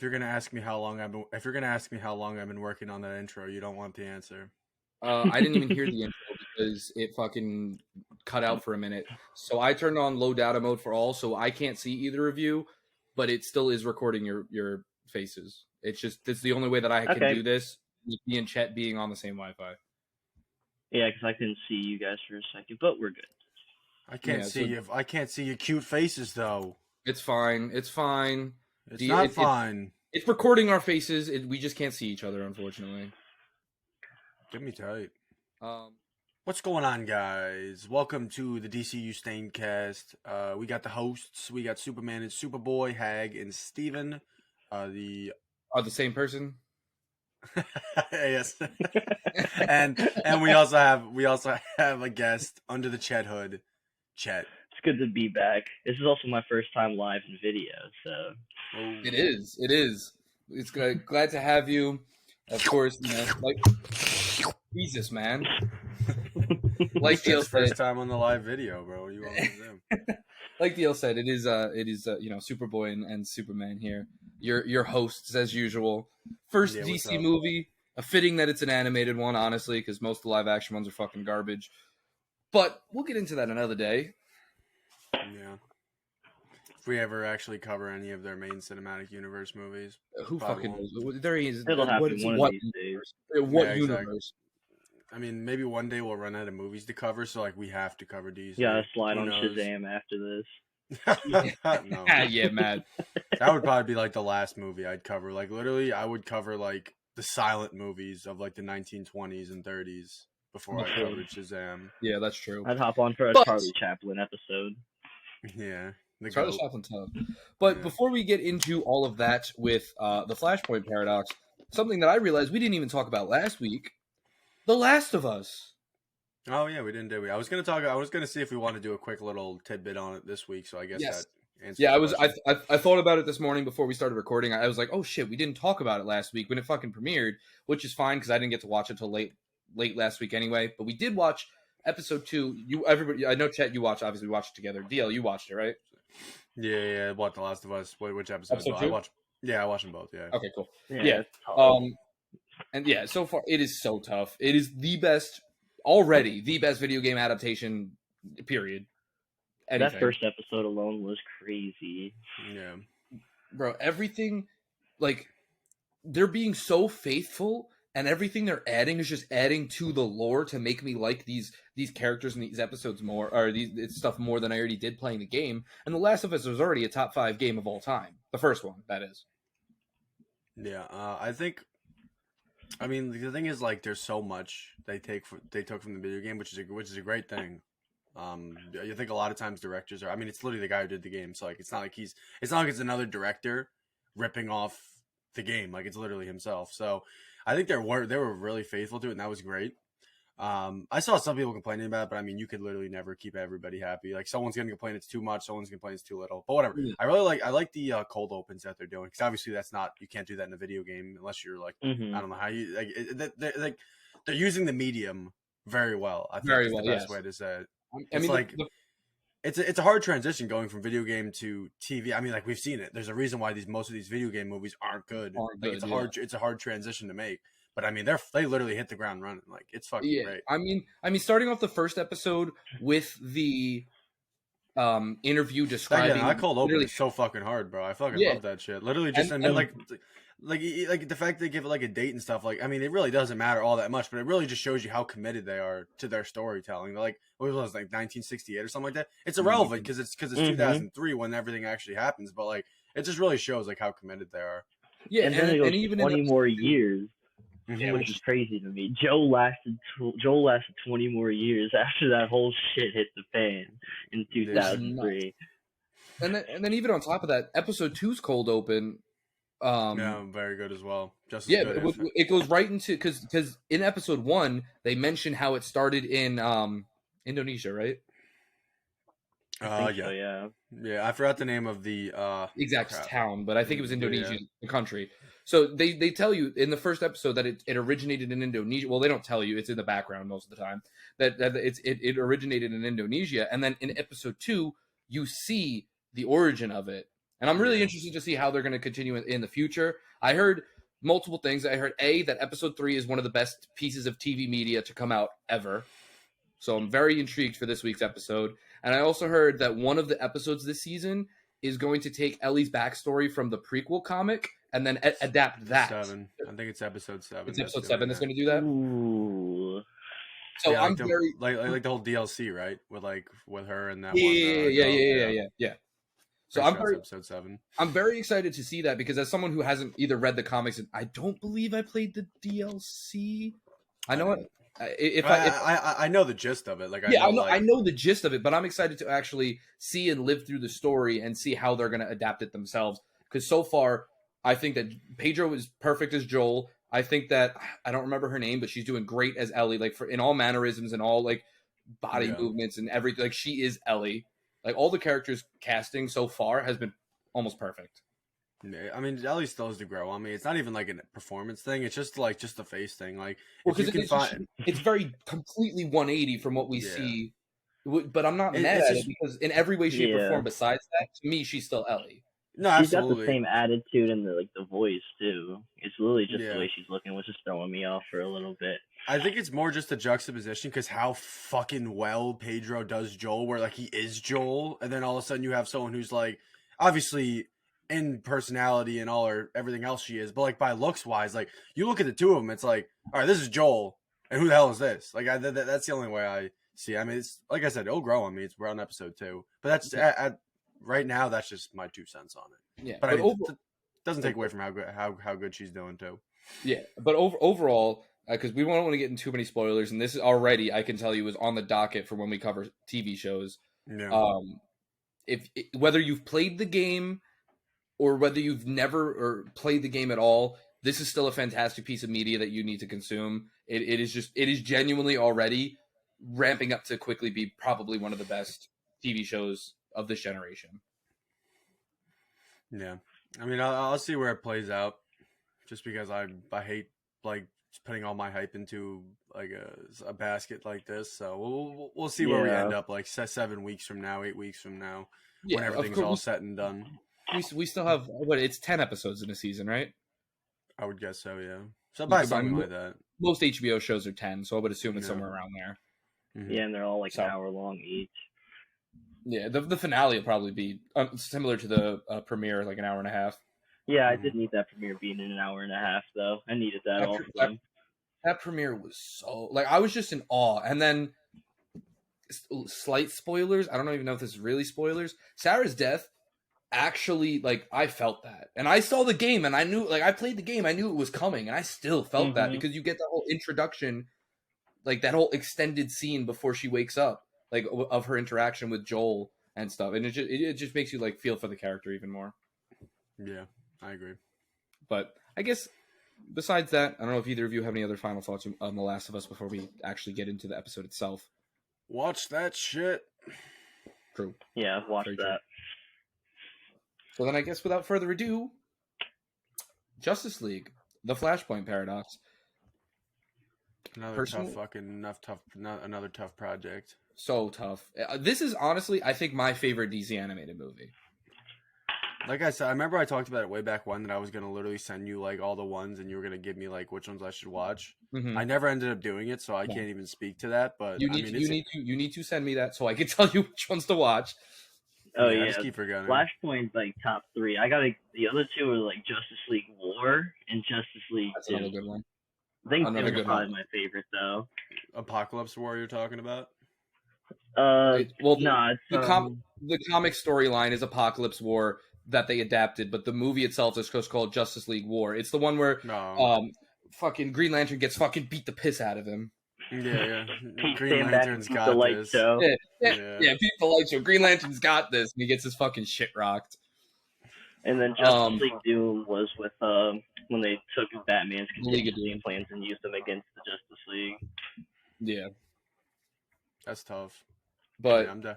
If you're gonna ask me how long I've been working on that intro, you don't want the answer. I didn't even hear the intro because it fucking cut out for a minute. So I turned on low data mode for all, so I can't see either of you, but it still is recording your faces. It's the only way that I can do this, with me and Chet being on the same Wi-Fi. Yeah, because I couldn't see you guys for a second, but we're good. I can't see your cute faces though. It's fine. It's fine. It's not fine. It's recording our faces. We just can't see each other, unfortunately. Get me tight. What's going on, guys? Welcome to the DCU Staincast. We got the hosts. We got Superman and Superboy, Hag, and Steven. Are the same person? Yes. and we also have a guest under the Chet hood. Chet. It's good to be back. This is also my first time live in video, so It is. It's glad to have you. Of course, Jesus, man. Like Deal said, first time on the live video, bro. You want to zoom? Like Deal said, it is Superboy and Superman here. Your hosts as usual. First DC movie. A fitting that it's an animated one, honestly, because most of the live action ones are fucking garbage. But we'll get into that another day. Yeah. If we ever actually cover any of their main cinematic universe movies. Who fucking knows? There is. It'll happen one of these days. What universe? I mean, maybe one day we'll run out of movies to cover, so we have to cover DC. Yeah, slide on Shazam after this. No. Yeah, mad. That would probably be the last movie I'd cover. Literally, I would cover the silent movies of the 1920s and 30s before I covered Shazam. Yeah, that's true. I'd hop on for a Charlie Chaplin episode. Yeah. Charlie Chaplin tough. But before we get into all of that with the Flashpoint paradox, something that I realized we didn't even talk about last week, The Last of Us. Oh yeah, we didn't, did we? I was gonna see if we want to do a quick little tidbit on it this week, so I guess that answers I thought about it this morning before we started recording. I was like, oh shit, we didn't talk about it last week when it fucking premiered, which is fine because I didn't get to watch it till late last week anyway. But we did watch episode 2. Everybody, I know Chet, you watched. Obviously, we watched it together. DL, you watched it, right? Yeah. What, The Last of Us? Which episode? Episode 2? I watched them both. Yeah. Okay, cool. Yeah. And yeah, so far it is so tough. It is the best video game adaptation. Period. Anything. That first episode alone was crazy. Yeah, bro. Everything, they're being so faithful. And everything they're adding is just adding to the lore to make me like these characters in these episodes more, or this stuff more than I already did playing the game. And The Last of Us was already a top 5 game of all time. The first one, that is. Yeah, I think. I mean, the thing is, there's so much they took from the video game, which is a great thing. You think a lot of times directors are. I mean, it's literally the guy who did the game, so it's not like it's another director ripping off the game. It's literally himself. So. I think they were really faithful to it, and that was great. I saw some people complaining about it, but I mean, you could literally never keep everybody happy. Someone's gonna complain it's too much, someone's gonna complain it's too little. But whatever. I like the cold opens that they're doing, because obviously you can't do that in a video game unless you're I don't know how you they're using the medium very well. I think that's the best way to say it. It's a hard transition going from video game to TV. I mean, we've seen it. There's a reason why most of these video game movies aren't good. It's a hard transition to make. But I mean, they literally hit the ground running. It's fucking great. I mean, starting off the first episode with the interview describing. I called open so fucking hard, bro. I fucking love that shit. Literally, just the fact they give it a date and stuff. I mean, it really doesn't matter all that much, but it really just shows you how committed they are to their storytelling. They're what was it, 1968 or something like that? It's irrelevant because it's 2003 when everything actually happens, but it just really shows how committed they are. Yeah, and then it goes 20 more years, which is crazy to me. Joel lasted 20 more years after that whole shit hit the fan in 2003. And then even on top of that, episode 2's cold open. Very good as well. Just as good, it goes right into because in episode 1 they mention how it started in Indonesia, right? Yeah. I forgot the name of the exact town, but I think it was Indonesia, the country. So they tell you in the first episode that it originated in Indonesia. Well, they don't tell you; it's in the background most of the time. That it originated in Indonesia, and then in episode 2 you see the origin of it. And I'm really interested to see how they're going to continue in the future. I heard multiple things. I heard that episode 3 is one of the best pieces of TV media to come out ever. So I'm very intrigued for this week's episode. And I also heard that one of the episodes this season is going to take Ellie's backstory from the prequel comic and then adapt that. 7. I think it's episode 7. It's episode 7 that's going to do that. Ooh. So yeah, I'm very like the whole DLC, right? With her and that yeah. So episode 7. I'm very excited to see that because as someone who hasn't either read the comics, and I don't believe I played the DLC. I know it. I know the gist of it. I know the gist of it, but I'm excited to actually see and live through the story and see how they're going to adapt it themselves. Because so far, I think that Pedro is perfect as Joel. I think that I don't remember her name, but she's doing great as Ellie. Like in all mannerisms and all like body movements and everything. Like she is Ellie. Like all the characters casting so far has been almost perfect. I mean, Ellie still has to grow on me. It's not even like a performance thing. It's just like just the face thing. Like, because it's very completely 180 from what we see. But I'm not mad at it because in every way, shape, or form besides that, to me, she's still Ellie. No, she's got the same attitude and the voice too. It's literally just the way she's looking was just throwing me off for a little bit. I think it's more just a juxtaposition because how fucking well Pedro does Joel, where like he is Joel, and then all of a sudden you have someone who's like obviously in personality and all or everything else she is, but like by looks wise, like you look at the two of them, it's like, all right, this is Joel, and who the hell is this? Like that's the only way I see. I mean, it's like I said, it'll grow on me. We're on episode 2, but that's right now, that's just my 2 cents on it. Yeah, but I mean, it doesn't take away from how good she's doing too. Yeah, but overall, because we don't want to get into too many spoilers, and this is already, I can tell you, is on the docket for when we cover TV shows. Yeah. Whether you've played the game or whether you've never played the game at all, this is still a fantastic piece of media that you need to consume. It is genuinely already ramping up to quickly be probably one of the best TV shows of this generation. Yeah, I mean, I'll see where it plays out, just because I hate like putting all my hype into like a basket like this. So we'll see where we end up like 7 weeks from now, 8 weeks from now, when everything's all said and done. We still have it's 10 episodes in a season, right? I would guess so, yeah. So by something like that. Most HBO shows are 10, so I would assume it's somewhere around there. Mm-hmm. Yeah, and they're all like an hour long each. Yeah, the finale will probably be similar to the premiere, like an hour and a half. Yeah, I did need that premiere being in an hour and a half, though. I needed that also. That premiere was so like I was just in awe, and then slight spoilers. I don't even know if this is really spoilers. Sarah's death, actually, like I felt that, and I saw the game, and I knew, like I played the game, I knew it was coming, and I still felt that because you get the whole introduction, like that whole extended scene before she wakes up. Like of her interaction with Joel and stuff, and it just makes you like feel for the character even more. Yeah, I agree. But I guess besides that, I don't know if either of you have any other final thoughts on The Last of Us before we actually get into the episode itself. Watch that shit. True. Yeah, watch that. True. So then, I guess without further ado, Justice League: The Flashpoint Paradox. Another tough project. So tough. This is honestly, I think, my favorite DC animated movie. Like I said, I remember I talked about it way back when that I was going to literally send you like all the ones and you were going to give me like which ones I should watch. Mm-hmm. I never ended up doing it, so I can't even speak to that. But you need to send me that so I can tell you which ones to watch. Oh yeah, I just keep forgetting. Flashpoint like top 3. I got the other 2 are like Justice League War and Justice League. That's another good one. I think they're probably my favorite though. Apocalypse War you're talking about? The comic storyline is Apocalypse War that they adapted, but the movie itself is just called Justice League War. It's the one where fucking Green Lantern gets fucking beat the piss out of him. Yeah. Green Lantern's got this. Yeah, beat the light show. Green Lantern's got this, and he gets his fucking shit rocked. And then Justice League Doom was with when they took Batman's contingency plans and used them against the Justice League. Yeah, that's tough. But I'm gonna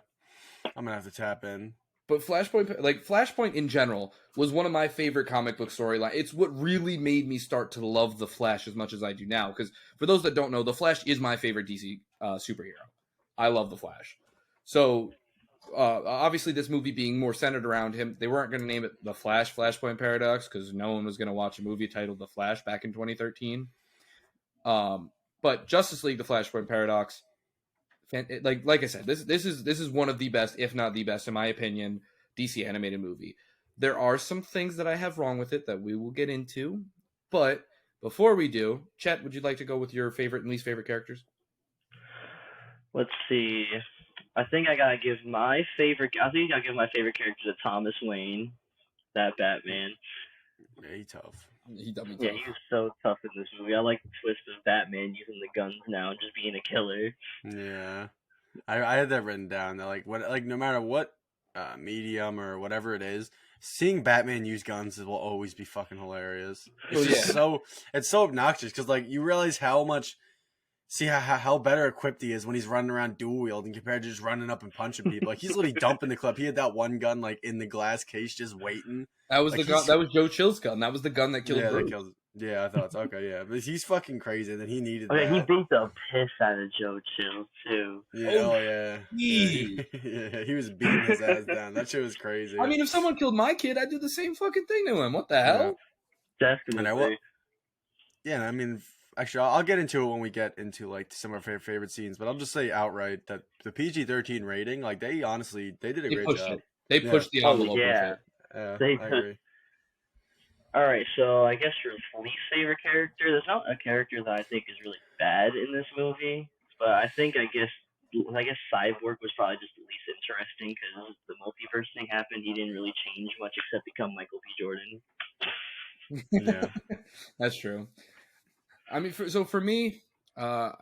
have to tap in. But Flashpoint in general was one of my favorite comic book storylines. It's what really made me start to love the Flash as much as I do now. Because for those that don't know, the Flash is my favorite DC superhero. I love the Flash. So obviously this movie being more centered around him, they weren't going to name it The Flash Flashpoint Paradox because no one was going to watch a movie titled The Flash back in 2013. But Justice League: The Flashpoint Paradox, like I said, this is one of the best, if not the best, in my opinion, DC animated movie. There are some things that I have wrong with it that we will get into, but before we do, Chet, would you like to go with your favorite and least favorite characters? Let's see. I think I gotta give my favorite character to Thomas Wayne, that Batman. Yeah, he's tough. He tough. Yeah, he was so tough in this movie. I like the twist of Batman using the guns now and just being a killer. Yeah, I had that written down. That like no matter what medium or whatever it is, seeing Batman use guns will always be fucking hilarious. It's just it's so obnoxious because like you realize how much. See how better equipped he is when he's running around dual wielding compared to just running up and punching people. Like he's literally dumping the clip. He had that one gun like in the glass case just waiting. That was like, the gun. That was Joe Chill's gun. That was the gun that killed Bruce. Yeah, I thought so. Okay, yeah, but he's fucking crazy. And then he needed. Okay, that. he beat the piss out of Joe Chill too. Yeah, yeah, he was beating his ass down. That shit was crazy. I mean, if someone killed my kid, I'd do the same fucking thing to him. What the hell? Definitely. I mean. Actually, I'll get into it when we get into like some of our favorite scenes, but I'll just say outright that the PG-13 rating, like they did a great job. They pushed the envelope. Yeah, I agree. All right, so I guess your least favorite character. There's not a character that I think is really bad in this movie, but I guess Cyborg was probably just the least interesting because the multiverse thing happened. He didn't really change much except become Michael B. Jordan. Yeah, that's true. I mean, for me, I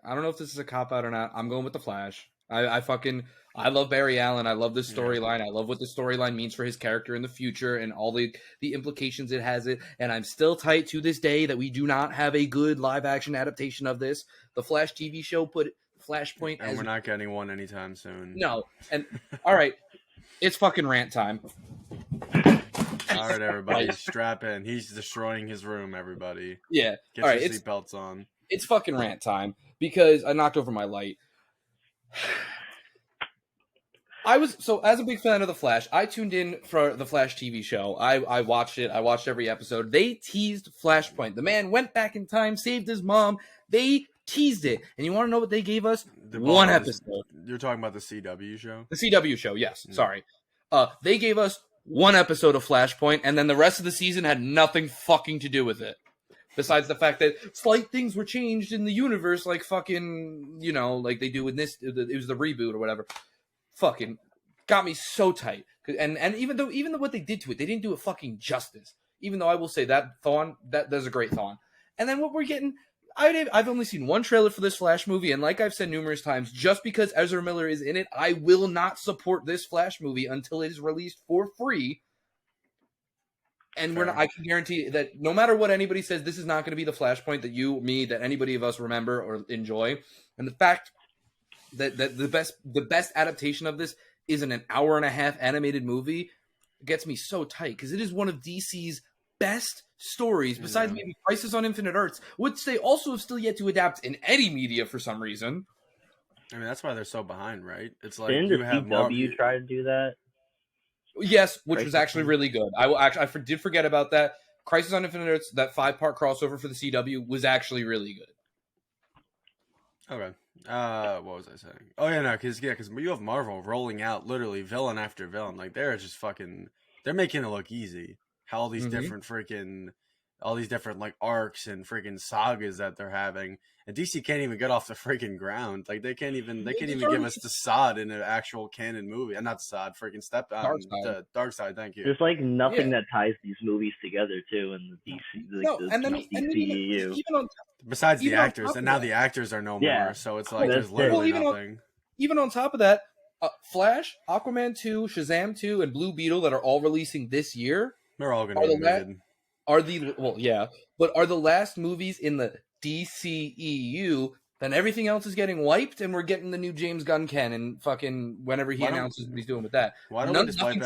don't know if this is a cop-out or not. I'm going with The Flash. I love Barry Allen. I love this storyline. I love what the storyline means for his character in the future and all the implications it has. And I'm still tight to this day that we do not have a good live-action adaptation of this. The Flash TV show put Flashpoint and we're not getting one anytime soon. No. And, all right, it's fucking rant time. All right, everybody, strap in. He's destroying his room, everybody. Yeah. Get all your right, seatbelts on. It's fucking rant time because I knocked over my light. As a big fan of The Flash, I tuned in for the Flash TV show. I watched it. I watched every episode. They teased Flashpoint. The man went back in time, saved his mom. They teased it. And you want to know what they gave us? One episode. You're talking about the CW show? The CW show, yes. Sorry. They gave us one episode of Flashpoint, and then the rest of the season had nothing fucking to do with it. Besides the fact that slight things were changed in the universe, like fucking, like they do in this, it was the reboot or whatever. Fucking got me so tight. And even though what they did to it, they didn't do it fucking justice. Even though I will say that Thawne, that's a great Thawne. And then what we're getting, I've only seen one trailer for this Flash movie, and like I've said numerous times, just because Ezra Miller is in it, I will not support this Flash movie until it is released for free. And I can guarantee that no matter what anybody says, this is not going to be the Flashpoint that you, me, that anybody of us remember or enjoy. And the fact that the best adaptation of this isn't an hour and a half animated movie gets me so tight because it is one of DC's best stories, besides maybe Crisis on Infinite Earths, which they also have still yet to adapt in any media for some reason. I mean, that's why they're so behind, right? It's like didn't the CW try to do that? Yes, which was actually really good. I did forget about that. Crisis on Infinite Earths, that 5-part crossover for the CW was actually really good. Okay. What was I saying? Oh yeah, no, because you have Marvel rolling out literally villain after villain. Like they're just fucking, they're making it look easy. How all these different like arcs and freaking sagas that they're having, and DC can't even get off the freaking ground. Like they can't even give us the Sod in an actual canon movie. And not the Sod, freaking Dark Side. Thank you. There's like nothing that ties these movies together too in the DC, DCEU. Besides the actors, and now the actors are no more, so it's like there's literally nothing. Even on top of that, Flash, Aquaman 2, Shazam 2, and Blue Beetle that are all releasing this year. They're all going to be mid. Are the last movies in the DCEU, then everything else is getting wiped, and we're getting the new James Gunn canon fucking whenever he announces what he's doing with that. Why don't we just wipe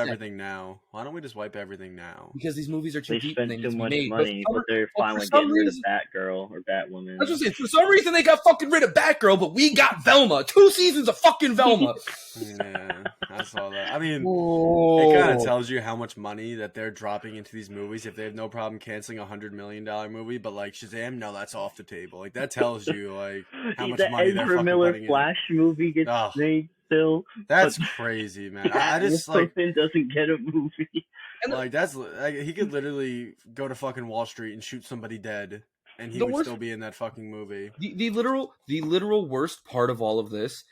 everything now? Because these movies are too deep and they spend too much made. money, but they're finally getting rid of Batgirl or Batwoman. I was just saying, for some reason they got fucking rid of Batgirl, but we got Velma. 2 seasons of fucking Velma. Yeah. I saw that. I mean, it kind of Oh. tells you how much money that they're dropping into these movies if they have no problem canceling $100 million movie, but like Shazam, no, that's off the table. Like that tells you like how much The money they're Ezra fucking Miller putting in. Flash movie gets Oh, made still. that's but crazy, man. I just like Wolverine doesn't get a movie. like that's like he could literally go to fucking Wall Street and shoot somebody dead, and he The would worst- still be in that fucking movie. The literal worst part of all of this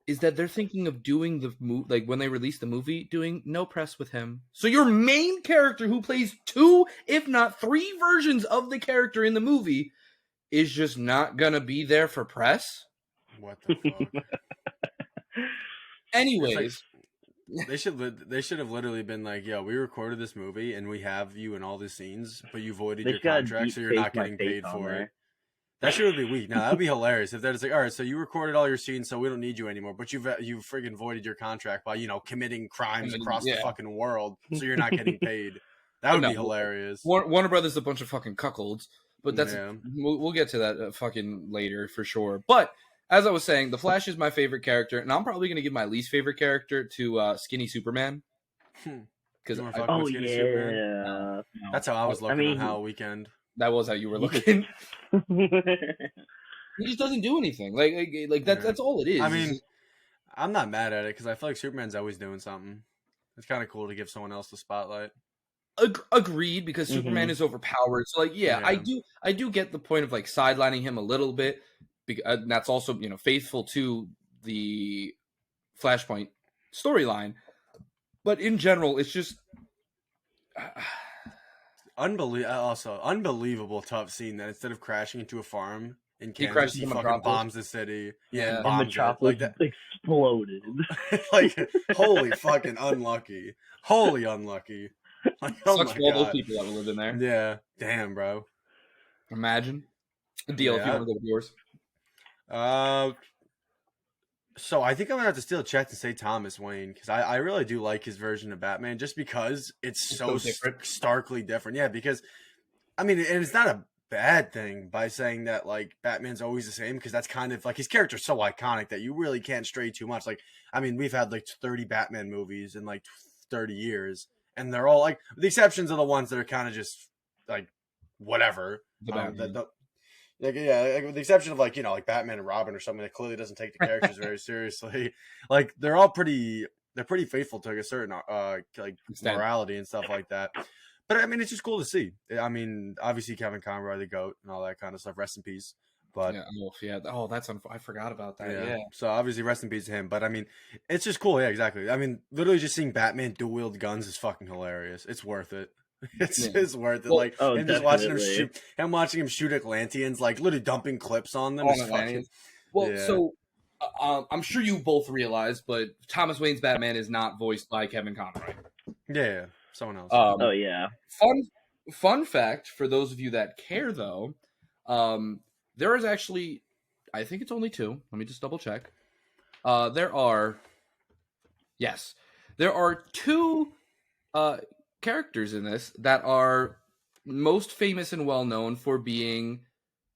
is that they're thinking of doing the like when they release the movie, doing no press with him. So your main character, who plays 2, if not 3 versions of the character in the movie, is just not gonna be there for press. What the fuck? Anyways, They should have literally been like, yo, we recorded this movie and we have you in all the scenes, but you voided They your just gotta contract, so deep you're not fake my getting face paid on for there. it. That shit would be weak. Now that would be hilarious if they're just like, all right, so you recorded all your scenes, so we don't need you anymore, but you friggin' voided your contract by committing crimes across the Yeah. fucking world, so you're not getting paid. That would No. be hilarious. Warner Brothers is a bunch of fucking cuckolds, but that's Yeah. we'll get to that fucking later for sure. But as I was saying, the Flash is my favorite character, and I'm probably gonna give my least favorite character to Skinny Superman. Because You wanna fuck Oh with Skinny Superman? yeah. That's how I was looking mean, on Hell Weekend. that was how you were looking. He just doesn't do anything. Like Yeah. that's all it is. I It's mean, just- I'm not mad at it because I feel like Superman's always doing something. It's kind of cool to give someone else the spotlight. agreed, because Superman is overpowered. So like, yeah, Yeah. I do get the point of like sidelining him a little bit. And that's also faithful to the Flashpoint storyline. But in general, it's just Unbelievable tough scene that instead of crashing into a farm in He Kansas, crashed he into fucking Metropolis. bombs the city. Yeah. And And bombs it. Metropolis Like that. exploded. Like holy fucking unlucky. Holy unlucky. Like, oh sucks my for all those god. people that live in there. Yeah. Damn, bro. Imagine a deal if you Yeah. want to go with yours. So I think I'm gonna have to steal a check to say Thomas Wayne because I really do like his version of Batman just because it's so different. starkly different. Yeah, because I mean, and it's not a bad thing by saying that like Batman's always the same because that's kind of like his character's so iconic that you really can't stray too much. Like, I mean, we've had like 30 Batman movies in like 30 years, and they're all like with the exceptions of the ones that are kind of just like whatever. The Batman. Like, yeah, like with the exception of like like Batman and Robin or something that clearly doesn't take the characters very seriously. Like they're pretty faithful to a certain like Extent. morality and stuff like that. But I mean, it's just cool to see. I mean, obviously Kevin Conroy, the GOAT, and all that kind of stuff. Rest in peace. But yeah. Oh, that's I forgot about that. yeah. Yeah. So obviously, rest in peace to him. But I mean, it's just cool. Yeah, exactly. I mean, literally just seeing Batman dual wield guns is fucking hilarious. It's worth it. It's worth it. Well, like oh, and just watching him definitely. shoot. And watching him shoot Atlanteans, like literally dumping clips on them. On Is fucking, Atlanteans. Well, yeah. so I'm sure you both realize, but Thomas Wayne's Batman is not voiced by Kevin Conroy. yeah, someone else. Oh yeah. Fun fact for those of you that care, though, there is actually, I think it's only 2. Let me just double check. There are 2 characters in this that are most famous and well known for being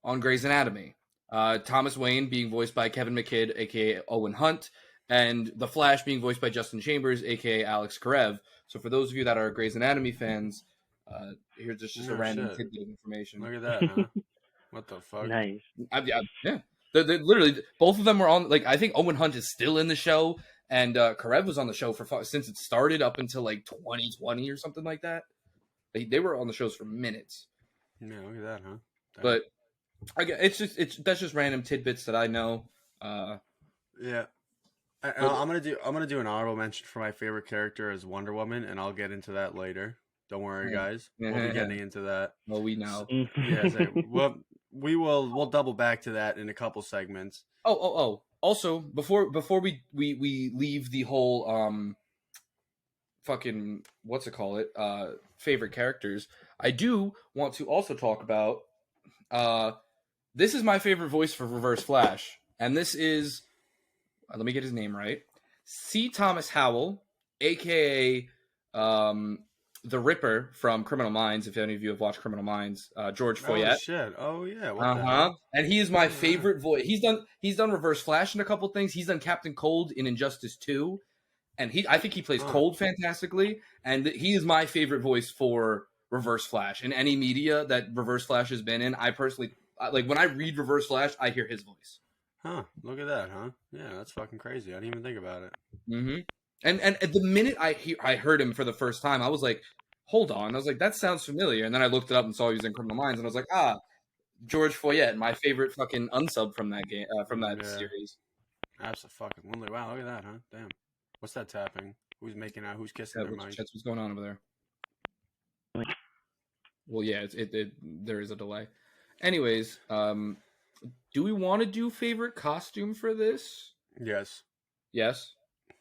on Grey's Anatomy. Thomas Wayne being voiced by Kevin McKidd, aka Owen Hunt, and The Flash being voiced by Justin Chambers, aka Alex Karev. So for those of you that are Grey's Anatomy fans, here's just a random shit. tidbit of information. Look at that. Huh? What the fuck? Nice. Yeah. They're literally, both of them were on, like, I think Owen Hunt is still in the show, and Karev was on the show since it started up until, like, 2020 or something like that. They were on the shows for minutes. Yeah, look at that, huh? Damn. But, that's just random tidbits that I know. Yeah. I'm gonna do an honorable mention for my favorite character as Wonder Woman, and I'll get into that later. Don't worry, guys. We'll be getting into that. Well, we know. Yeah, so we'll double back to that in a couple segments. Oh. Also, before we leave the whole fucking favorite characters, I do want to also talk about this is my favorite voice for Reverse Flash, and this is let me get his name right. C. Thomas Howell, aka the Ripper from Criminal Minds. If any of you have watched Criminal Minds, George Foyet. Oh shit! Oh yeah! What the hell? And he is my favorite voice. He's done Reverse Flash in a couple things. He's done Captain Cold in Injustice 2, and I think he plays Cold fantastically, and he is my favorite voice for Reverse Flash in any media that Reverse Flash has been in. I personally like when I read Reverse Flash, I hear his voice. Huh? Look at that, huh? Yeah, that's fucking crazy. I didn't even think about it. Mm-hmm. And the minute I heard him for the first time, I was like, hold on. I was like, that sounds familiar. And then I looked it up and saw he was in Criminal Minds, and I was like, George Foyet, my favorite fucking unsub from that game, from that series. Absolutely. Wow, look at that, huh? Damn. What's that tapping? Who's making out? Who's kissing their mic? What's going on over there? Well, yeah, there is a delay. Anyways, do we want to do favorite costume for this? Yes. Yes.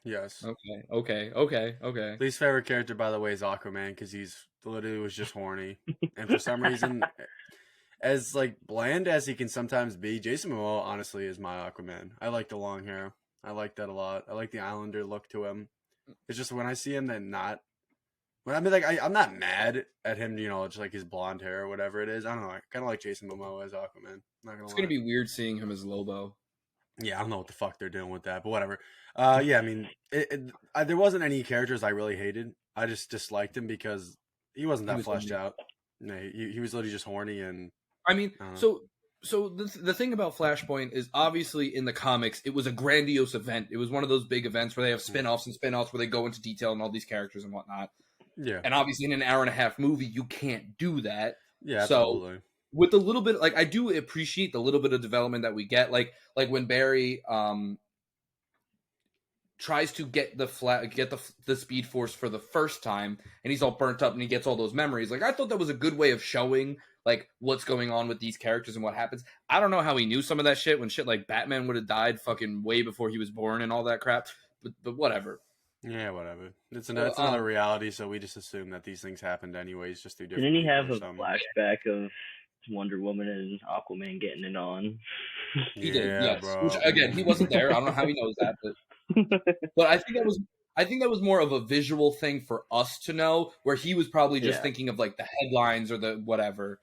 Yes. Okay. Least favorite character, by the way, is Aquaman, because he's literally was just horny, and for some reason, as like bland as he can sometimes be, Jason Momoa honestly is my Aquaman. I like the long hair. I like that a lot. I like the Islander look to him. It's just when I see him, I'm not mad at him, just like his blonde hair or whatever it is. I don't know. I kind of like Jason Momoa as Aquaman. It's gonna be weird seeing him as Lobo. Yeah, I don't know what the fuck they're doing with that, but whatever. Yeah, I mean, there wasn't any characters I really hated. I just disliked him because he wasn't that fleshed out. No, he was literally just horny and. I mean, so the thing about Flashpoint is obviously in the comics it was a grandiose event. It was one of those big events where they have spin-offs and spin-offs where they go into detail on all these characters and whatnot. Yeah. And obviously in an hour and a half movie you can't do that. Yeah, absolutely. So with a little bit, like I do appreciate the little bit of development that we get, like when Barry tries to get the Speed Force for the first time, and he's all burnt up and he gets all those memories. Like I thought that was a good way of showing like what's going on with these characters and what happens. I don't know how he knew some of that shit when shit like Batman would have died fucking way before he was born and all that crap. But whatever. Yeah, whatever. It's another reality, so we just assume that these things happened anyways, just through different. Didn't he have a flashback of Wonder Woman and Aquaman getting it on? He did, yes. Bro. Which again, he wasn't there. I don't know how he knows that, but I think that was more of a visual thing for us to know, where he was probably just thinking of like the headlines or the whatever,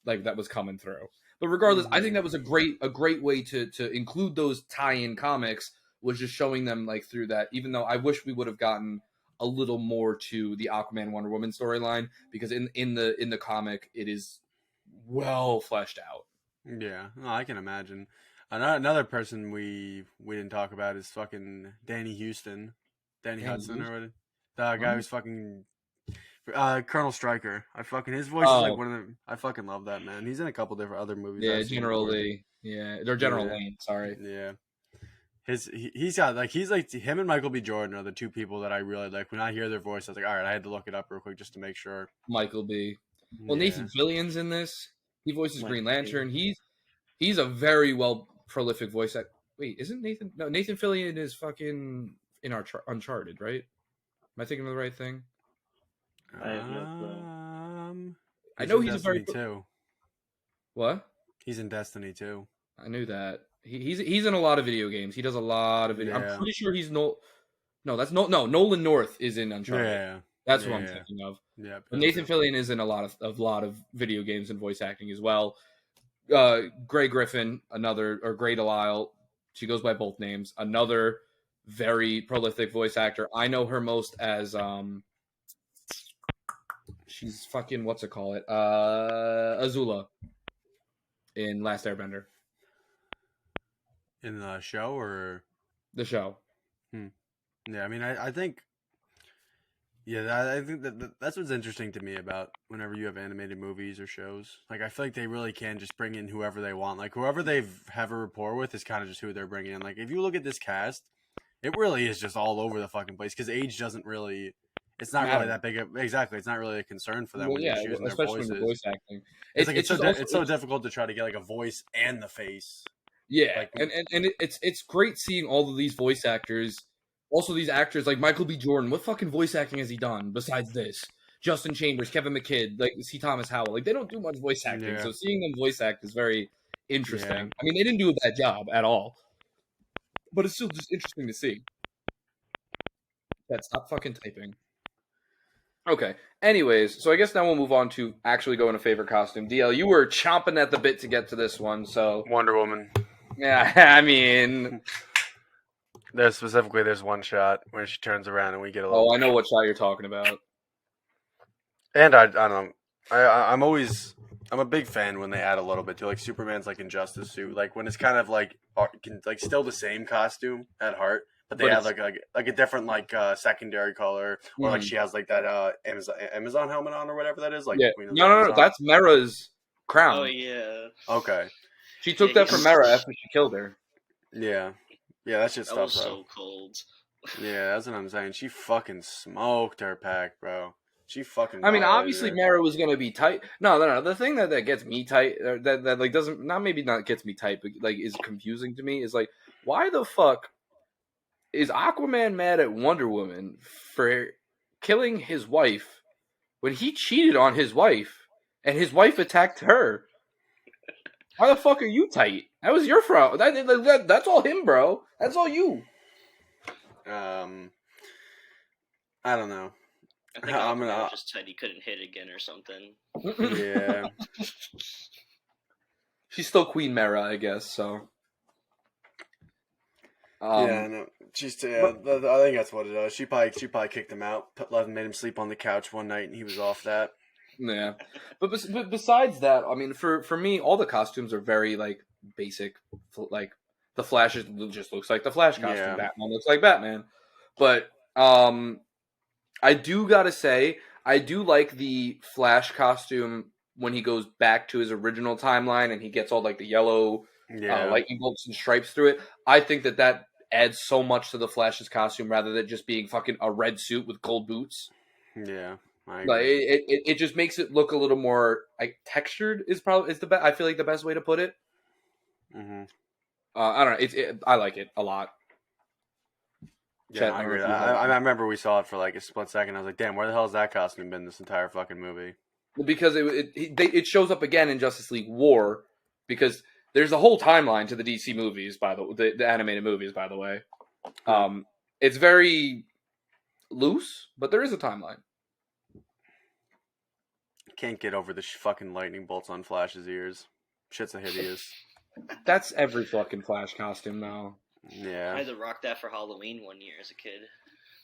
like that was coming through. But regardless, I think that was a great way to include those tie-in comics, was just showing them like through that. Even though I wish we would have gotten a little more to the Aquaman Wonder Woman storyline, because in the comic it is well fleshed out. Yeah, I can imagine. Another person we didn't talk about is fucking Danny Hudson, or whatever. The guy who's fucking Colonel Stryker. His voice is like one of the. I fucking love that man. He's in a couple different other movies. Yeah, General Lee. Yeah, they're General Lane. Sorry. Yeah. He's got like him and Michael B. Jordan are the two people that I really like. When I hear their voice, I was like, all right, I had to look it up real quick just to make sure. Michael B. Well, Nathan Fillion's in this. He voices Green Lantern. He's a very prolific voice actor. Wait, isn't Nathan? No, Nathan Fillion is fucking in our Uncharted, right? Am I thinking of the right thing? I have no clue. I know he's Destiny too. What? He's in Destiny too. I knew that. He's in a lot of video games. He does a lot of video. Yeah. I'm pretty sure he's Nolan North is in Uncharted. Yeah. That's what I'm thinking of. Yeah. But Nathan Fillion is in a lot of video games and voice acting as well. Grey Griffin, Grey Delisle, she goes by both names. Another very prolific voice actor. I know her most as she's fucking Azula in Last Airbender. In the show or the show? Yeah, I mean, I think. Yeah, I think that's what's interesting to me about whenever you have animated movies or shows. Like, I feel like they really can just bring in whoever they want. Like, whoever they have a rapport with is kind of just who they're bringing in. Like, if you look at this cast, it really is just all over the fucking place because age doesn't really. It's not really that big. Exactly, it's not really a concern for them when you're choosing their voices. Especially voice acting. It's so difficult to try to get like a voice and the face. Yeah, like, and it's great seeing all of these voice actors. Also, these actors like Michael B. Jordan. What fucking voice acting has he done besides this? Justin Chambers, Kevin McKidd, like C. Thomas Howell. Like they don't do much voice acting, so seeing them voice act is very interesting. Yeah. I mean, they didn't do a bad job at all, but it's still just interesting to see. Stop fucking typing. Okay. Anyways, so I guess now we'll move on to actually going to favorite costume. DL, you were chomping at the bit to get to this one, so Wonder Woman. Yeah, I mean, There's one shot where she turns around and we get a little. Oh, I know what shot you're talking about. And I don't know. I'm a big fan when they add a little bit to like Superman's like Injustice suit, like when it's kind of like still the same costume at heart, but they But add it's- like a different like secondary color, or like Mhm. she has like that Amazon helmet on or whatever that is, like Yeah. Queen of the No, Amazon. that's Mera's crown. Oh yeah, Okay. She took Yeah, that from he's- Mera after she killed her. Yeah. Yeah, that shit that stuff was though. so cold. Yeah, that's what I'm saying. She fucking smoked her pack, bro. She fucking. I mean, violated obviously her. Mera was gonna be tight. No. The thing that gets me tight, or that like doesn't not gets me tight, but like is confusing to me is like, why the fuck is Aquaman mad at Wonder Woman for killing his wife when he cheated on his wife and his wife attacked her? Why the fuck are you tight? That was your fault. That's all him, bro. That's all you. I don't know. I think I'm Aquaman gonna- just said he couldn't hit again or something. Yeah. She's still Queen Mera, I guess. So. Yeah, no. She's I think that's what it is. She probably kicked him out, made him sleep on the couch one night, and he was off that. Yeah, but besides that, I mean, for me, all the costumes are very like basic. Like the Flash just looks like the Flash costume. Yeah. Batman looks like Batman. But I do gotta say, I do like the Flash costume when he goes back to his original timeline and he gets all like the yellow Yeah. lightning bolts and stripes through it. I think that adds so much to the Flash's costume rather than just being fucking a red suit with gold boots. Yeah. I Like agree. it just makes it look a little more like textured. Is the best. I feel like the best way to put it. Mm-hmm. I don't know. I like it a lot. Yeah, Chet, I I don't know agree. if you have I it. remember we saw it for like a split second. I was like, damn, where the hell has that costume been this entire fucking movie? Because it shows up again in Justice League War because there's a whole timeline to the DC movies by the animated movies. By the way, it's very loose, but there is a timeline. Can't get over the fucking lightning bolts on Flash's ears. Shit's a hideous. That's every fucking Flash costume now. I Yeah. had to rock that for Halloween one year as a kid.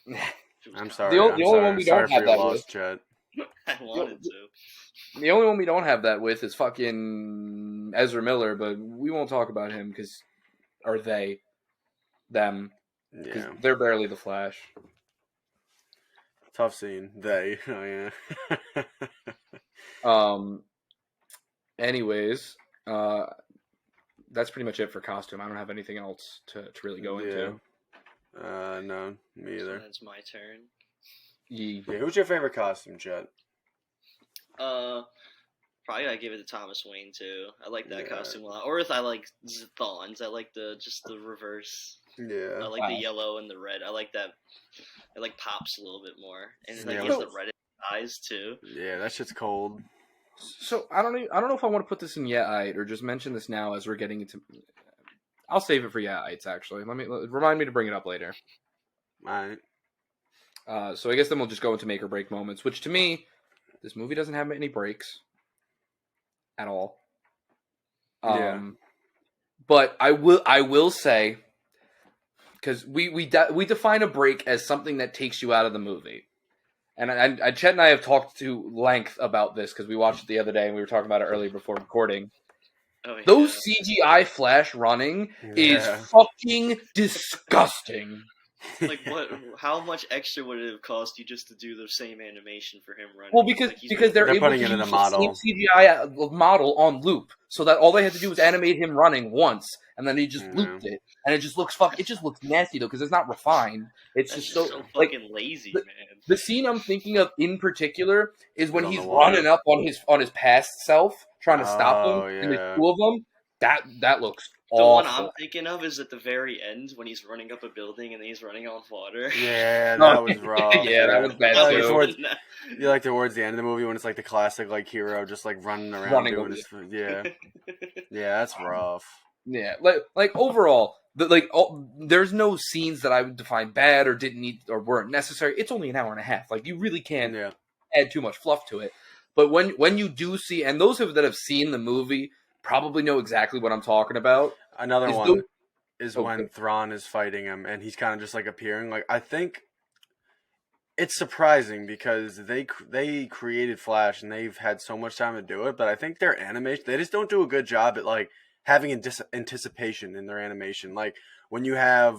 It was I'm kinda- sorry. The I'm only sorry. one we sorry don't for have your that loss, with. Chet. I wanted to. The only one we don't have that with is fucking Ezra Miller, but we won't talk about him because, or they, them, because Yeah. they're barely the Flash. Tough scene. They. Oh yeah. Anyways, that's pretty much it for costume. I don't have anything else to really go into. No, me either. So that's my turn. Ye- Yeah, who's your favorite costume, Chet? Probably I give it to Thomas Wayne too. I like that Yeah. costume a lot. Or if I like Thawns, I like the reverse. I Yeah. like Wow. the yellow and the red. I like that. It like pops a little bit more, and like Yeah, he has but- the red eyes too. Yeah, that shit's cold. So I don't know if I want to put this in Yeite or just mention this now as we're getting into. I'll save it for Yeites actually. Remind me to bring it up later. Alright. So I guess then we'll just go into make or break moments, which to me, this movie doesn't have any breaks at all. Yeah. But I will say, because we define a break as something that takes you out of the movie, and Chet and I have talked to length about this because we watched it the other day and we were talking about it earlier before recording. Oh, yeah. Those CGI Flash running is Yeah. fucking disgusting. Like what? How much extra would it have cost you just to do the same animation for him running? Well, because Like, he's they're They're able putting to it in use a the same model. CGI model on loop, so that all they had to do was animate him running once, and then he just Yeah. looped it, and it just looks It just looks nasty though because it's not refined. It's That's just just so so like fucking lazy, the- man. the scene I'm thinking of in particular is when On he's the water. running up on his past self, trying to stop him, Oh, and there's yeah. two of them. That looks The one awful. I'm thinking of is at the very end when he's running up a building and then he's running on water. Yeah, No. that was rough. Yeah, that was bad, Like, too. towards- you like towards the end of the movie when it's like the classic like hero just like running around Running doing over his yeah. Yeah, that's rough. Yeah, like overall, there's no scenes that I would define bad or didn't need or weren't necessary. It's only an hour and a half. Like you really can't Yeah. add too much fluff to it. But when you do see, and those that have seen the movie probably know exactly what I'm talking about. Another Is one. is Okay. when Thrawn is fighting him, and he's kind of just like appearing. Like I think it's surprising because they created Flash and they've had so much time to do it, but I think their animation they just don't do a good job at like having anticipation in their animation. Like when you have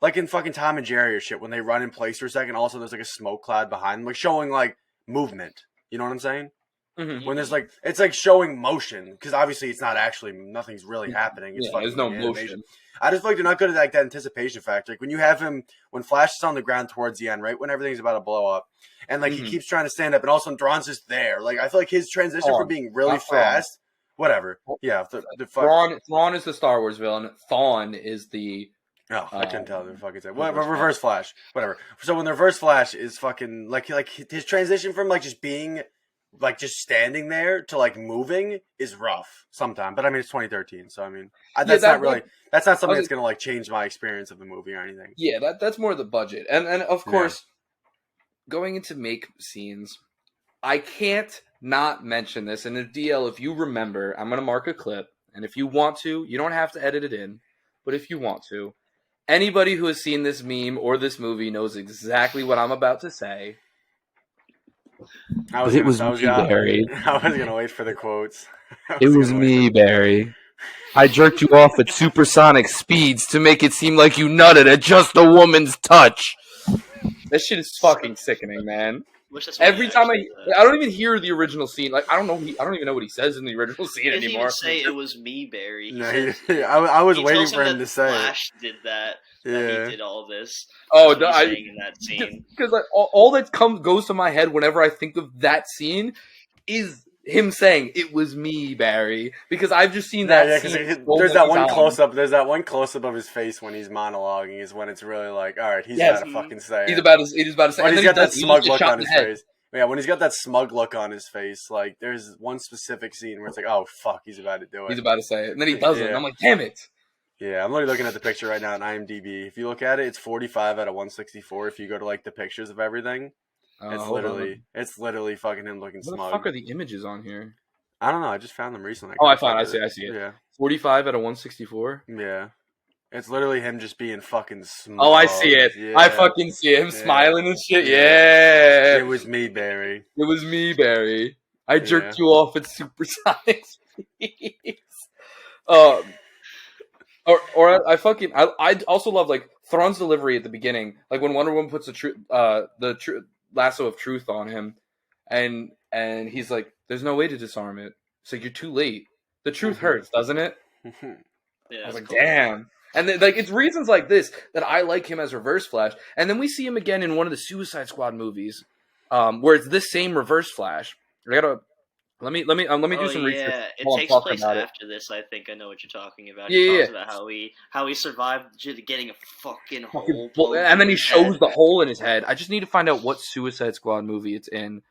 like in fucking Tom and Jerry or shit when they run in place for a second, also there's like a smoke cloud behind them, like showing like movement. You know what I'm saying? Mm-hmm. When there's like it's like showing motion because obviously it's not actually nothing's really happening. It's Yeah, fucking there's no animation. motion. I just feel like they're not good at like that anticipation factor. Like when you have him when Flash is on the ground towards the end, right when everything's about to blow up, and like he keeps trying to stand up, and all of a sudden Thrawn's just there. Like I feel like his transition Thrawn, from being really not Thrawn. fast, whatever. Yeah, the fuck. Thrawn is the Star Wars villain. Thawne is the Oh, I couldn't tell the fucking thing. Whatever, Reverse Reverse Flash, whatever. So when the Reverse Flash is fucking like his transition from like just being like just standing there to like moving is rough sometimes. But I mean it's 2013, so I mean that's not something that's gonna like change my experience of the movie or anything. Yeah, that's more the budget, and of course, going into make scenes, I can't not mention this. And DL, if you remember, I'm gonna mark a clip, and if you want to, you don't have to edit it in, but if you want to, anybody who has seen this meme or this movie knows exactly what I'm about to say. I was gonna wait for the quotes. It was me, Barry. I jerked you off at supersonic speeds to make it seem like you nutted at just a woman's touch. That shit is fucking sickening, man. Every time I don't even hear the original scene. Like I don't even know what he says in the original scene anymore. He didn't even say it was me, Barry. I was waiting for him to say Flash did that. That he did all this. Oh, saying in that scene. Because like all that goes to my head whenever I think of that scene is him saying it was me, Barry. Because I've just seen that scene. There's that one close up. There's that one close up of his face when he's monologuing. Is when it's really like, all right, he's about to fucking say. He's about to say. When he's got that smug look on his face. Yeah, when he's got that smug look on his face, like there's one specific scene where it's like, oh fuck, he's about to do it. He's about to say it, and then he doesn't. And I'm like, damn it. Yeah, I'm literally looking at the picture right now on IMDb. If you look at it, it's 45 out of 164. If you go to like the pictures of everything, it's literally fucking him looking smug. What the fuck are the images on here? I don't know. I just found them recently. I see it. Yeah, 45 out of 164. Yeah, it's literally him just being fucking smug. Oh, I see it. Yeah. I fucking see him smiling and shit. Yeah. It was me, Barry. It was me, Barry. I jerked you off at supersonic speeds. Or I also love like Thrawn's delivery at the beginning, like when Wonder Woman puts the lasso of truth on him, and he's like, "There's no way to disarm it." It's like you're too late. The truth hurts, doesn't it? Yeah, I was like, "Damn." And then, like it's reasons like this that I like him as Reverse Flash, and then we see him again in one of the Suicide Squad movies, where it's this same Reverse Flash. Let me do some research. Yeah, it takes place after this. I think I know what you're talking about. He talks about how he survived getting a fucking hole, and then he shows the hole in his head. I just need to find out what Suicide Squad movie it's in,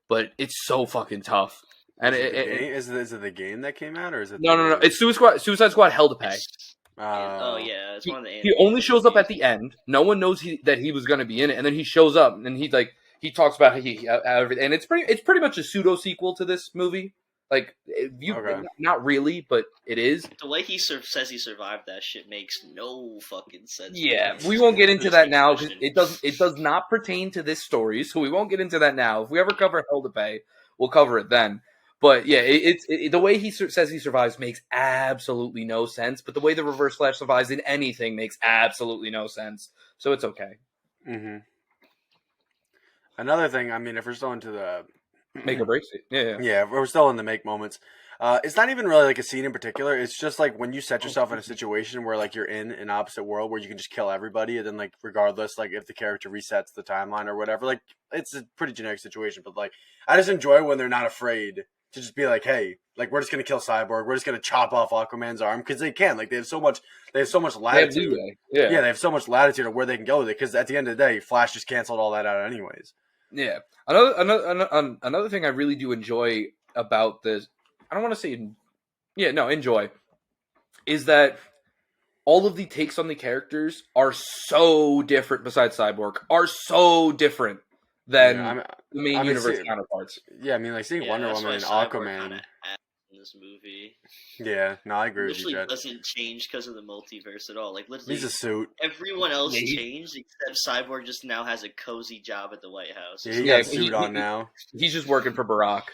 but it's so fucking tough. And is it the game that came out, or is it? No. It's Suicide Squad Hell to Pay. It's one of the. He only shows up at the end. No one knows that he was going to be in it, and then he shows up, and he's like. He talks about everything, and it's pretty much a pseudo sequel to this movie. Like, not really, but it is. The way he says he survived that shit makes no fucking sense. Yeah, we won't get into that now because it does not pertain to this story, so we won't get into that now. If we ever cover Hell to Pay, we'll cover it then. But yeah, the way he says he survives makes absolutely no sense. But the way the Reverse Flash survives in anything makes absolutely no sense. So it's okay. Mm-hmm. Another thing, I mean, if we're still into the make or break, yeah, if we're still in the make moments. It's not even really like a scene in particular. It's just like when you set yourself in a situation where like you're in an opposite world where you can just kill everybody, and then like regardless, like if the character resets the timeline or whatever, like it's a pretty generic situation. But like I just enjoy when they're not afraid to just be like, hey, like we're just gonna kill Cyborg, we're just gonna chop off Aquaman's arm because they can. Like they have so much latitude. They have so much latitude of where they can go with it because at the end of the day, Flash just canceled all that out anyways. Yeah. Another thing I really do enjoy about this, I don't want to say, enjoy, is that all of the takes on the characters are so different. Besides Cyborg, are so different than the main universe counterparts. Yeah, I mean, like seeing Wonder Woman and Aquaman. this movie. Yeah, no, I agree It with you, literally Jet. doesn't change because of the multiverse at all. Like literally, He's a suit. everyone else Yeah, changed except Cyborg just now has a cozy job at the White House. Yeah, he Yeah, got a suit on now. He's just working for Barack.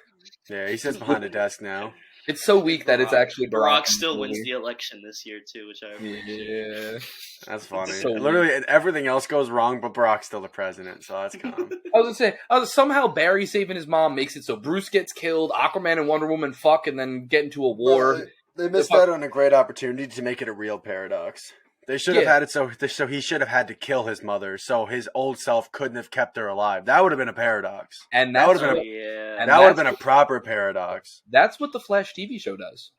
Yeah, he sits behind a desk now. It's so weak that it's actually Barack. Barack still wins the election this year too, which I appreciate. Yeah. That's funny. So Literally, everything else goes wrong, but Barack's still the president, so that's calm. I was gonna say, somehow Barry saving his mom makes it so Bruce gets killed, Aquaman and Wonder Woman fuck, and then get into a war. They missed out on a great opportunity to make it a real paradox. They should have had it so he should have had to kill his mother, so his old self couldn't have kept her alive. That would have been a paradox. And that would have been that would have been a proper paradox. That's what the Flash TV show does.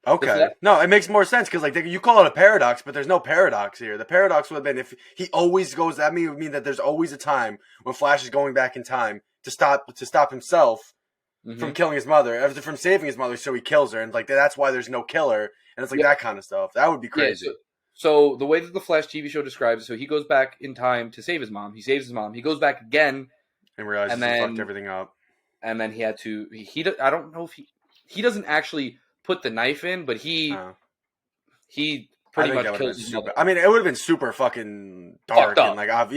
Okay, no, it makes more sense because like you call it a paradox, but there's no paradox here. The paradox would have been if he always goes. That would mean that there's always a time when Flash is going back in time to stop himself from killing his mother, from saving his mother, so he kills her, and like that's why there's no killer, and it's like that kind of stuff. That would be crazy. Yeah, so the way that the Flash TV show describes it, so he goes back in time to save his mom. He saves his mom. He goes back again and realizes he fucked everything up. And then he had to. I don't know if he doesn't actually put the knife in, but he pretty much kills his mother. I mean, it would have been super fucking dark and like of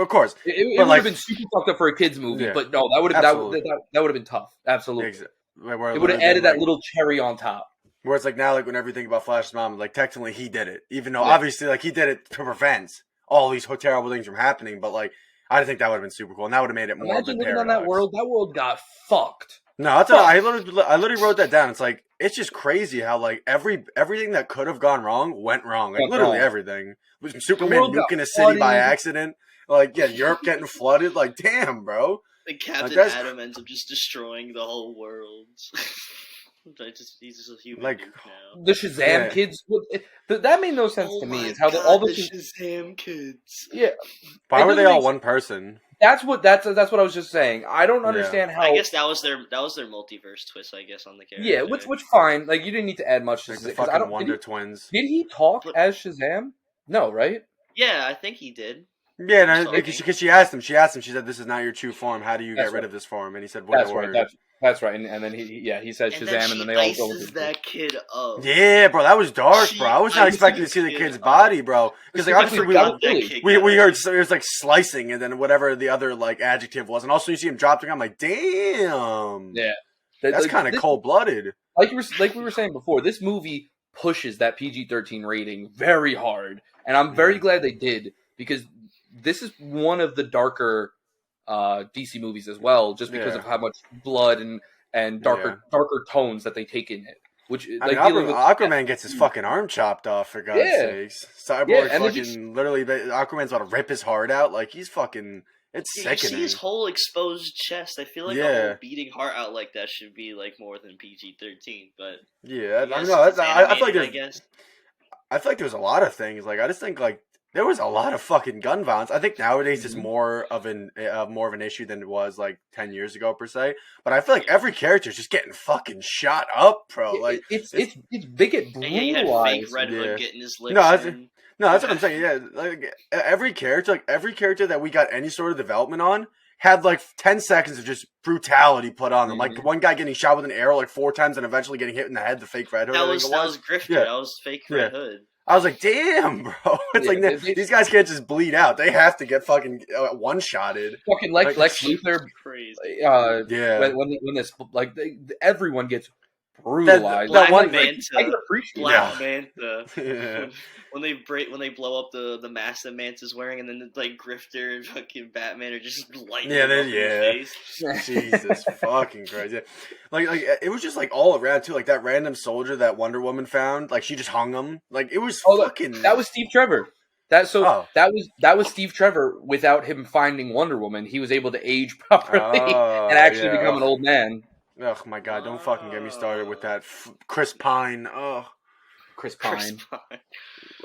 course. It would have been super fucked up for a kids movie, but no, that would have been tough. Absolutely, it would have added that little cherry on top. Where it's like now, like whenever you think about Flash's mom, like technically he did it, even though obviously like he did it to prevent all these terrible things from happening. But like I think that would have been super cool, and that would have made it more. Imagine living on that world. That world got fucked. No, that's I literally wrote that down. It's like it's just crazy how like everything that could have gone wrong went wrong. Like literally everything. Superman nuking a city by accident. Like Europe getting flooded. Like damn, bro. And Captain Atom ends up just destroying the whole world. He's just a human like now. The Shazam kids. That made no sense to me. Is how all the Shazam kids. Yeah. Why were they all one person? That's what I was just saying. I don't understand how. I guess that was their multiverse twist. I guess on the character. Yeah, which fine. Like you didn't need to add much to like the fucking Wonder Twins. Did he talk as Shazam? No, right? Yeah, I think he did. Yeah, no, because she asked him. She said, "This is not your true form. How do you get rid of this form?" And he said, "What word?" That's right. And then he said Shazam, and then they all go into that kid up. Yeah, bro, that was dark, bro. I was not expecting to see the kid's body, bro. Because like obviously we heard it was like slicing, and then whatever the other like adjective was, and also you see him dropping. I'm like, damn. Yeah, that's kind of cold blooded. Like we were saying before, this movie pushes that PG-13 rating very hard, and I'm very glad they did because this is one of the darker DC movies as well, just because of how much blood and darker tones that they take in it. Which Aquaman gets his fucking arm chopped off for God's sakes. Cyborg fucking literally Aquaman's about to rip his heart out. Like he's fucking it's sickening. You see his whole exposed chest. I feel like a whole beating heart out like that should be like more than PG-13. But I feel like there's a lot of things. Like I just think like. There was a lot of fucking gun violence. I think nowadays it's more of an issue than it was like 10 years ago per se. But I feel like every character is just getting fucking shot up, bro. Like it's they get brutalized. Fake Red Hood getting his lips No, that's what I'm saying. Yeah, like every character that we got any sort of development on had like 10 seconds of just brutality put on them. Like one guy getting shot with an arrow like 4 times and eventually getting hit in the head. The fake Red Hood. That was Grifter. Yeah. That was fake Red Hood. I was like, damn, bro. It's like these guys can't just bleed out. They have to get fucking one-shotted. Fucking Lex Luthor. Crazy. When this everyone gets brutalized. Black Manta. When they blow up the mask that Manta's wearing, and then like Grifter and fucking Batman are just lighting up in the face. Jesus fucking Christ. Like it was just like all around too. Like that random soldier that Wonder Woman found, like she just hung him. Like it was fucking. That was Steve Trevor. That was Steve Trevor. Without him finding Wonder Woman, he was able to age properly and actually become an old man. Oh my God! Don't fucking get me started with that Chris Pine. Chris Pine.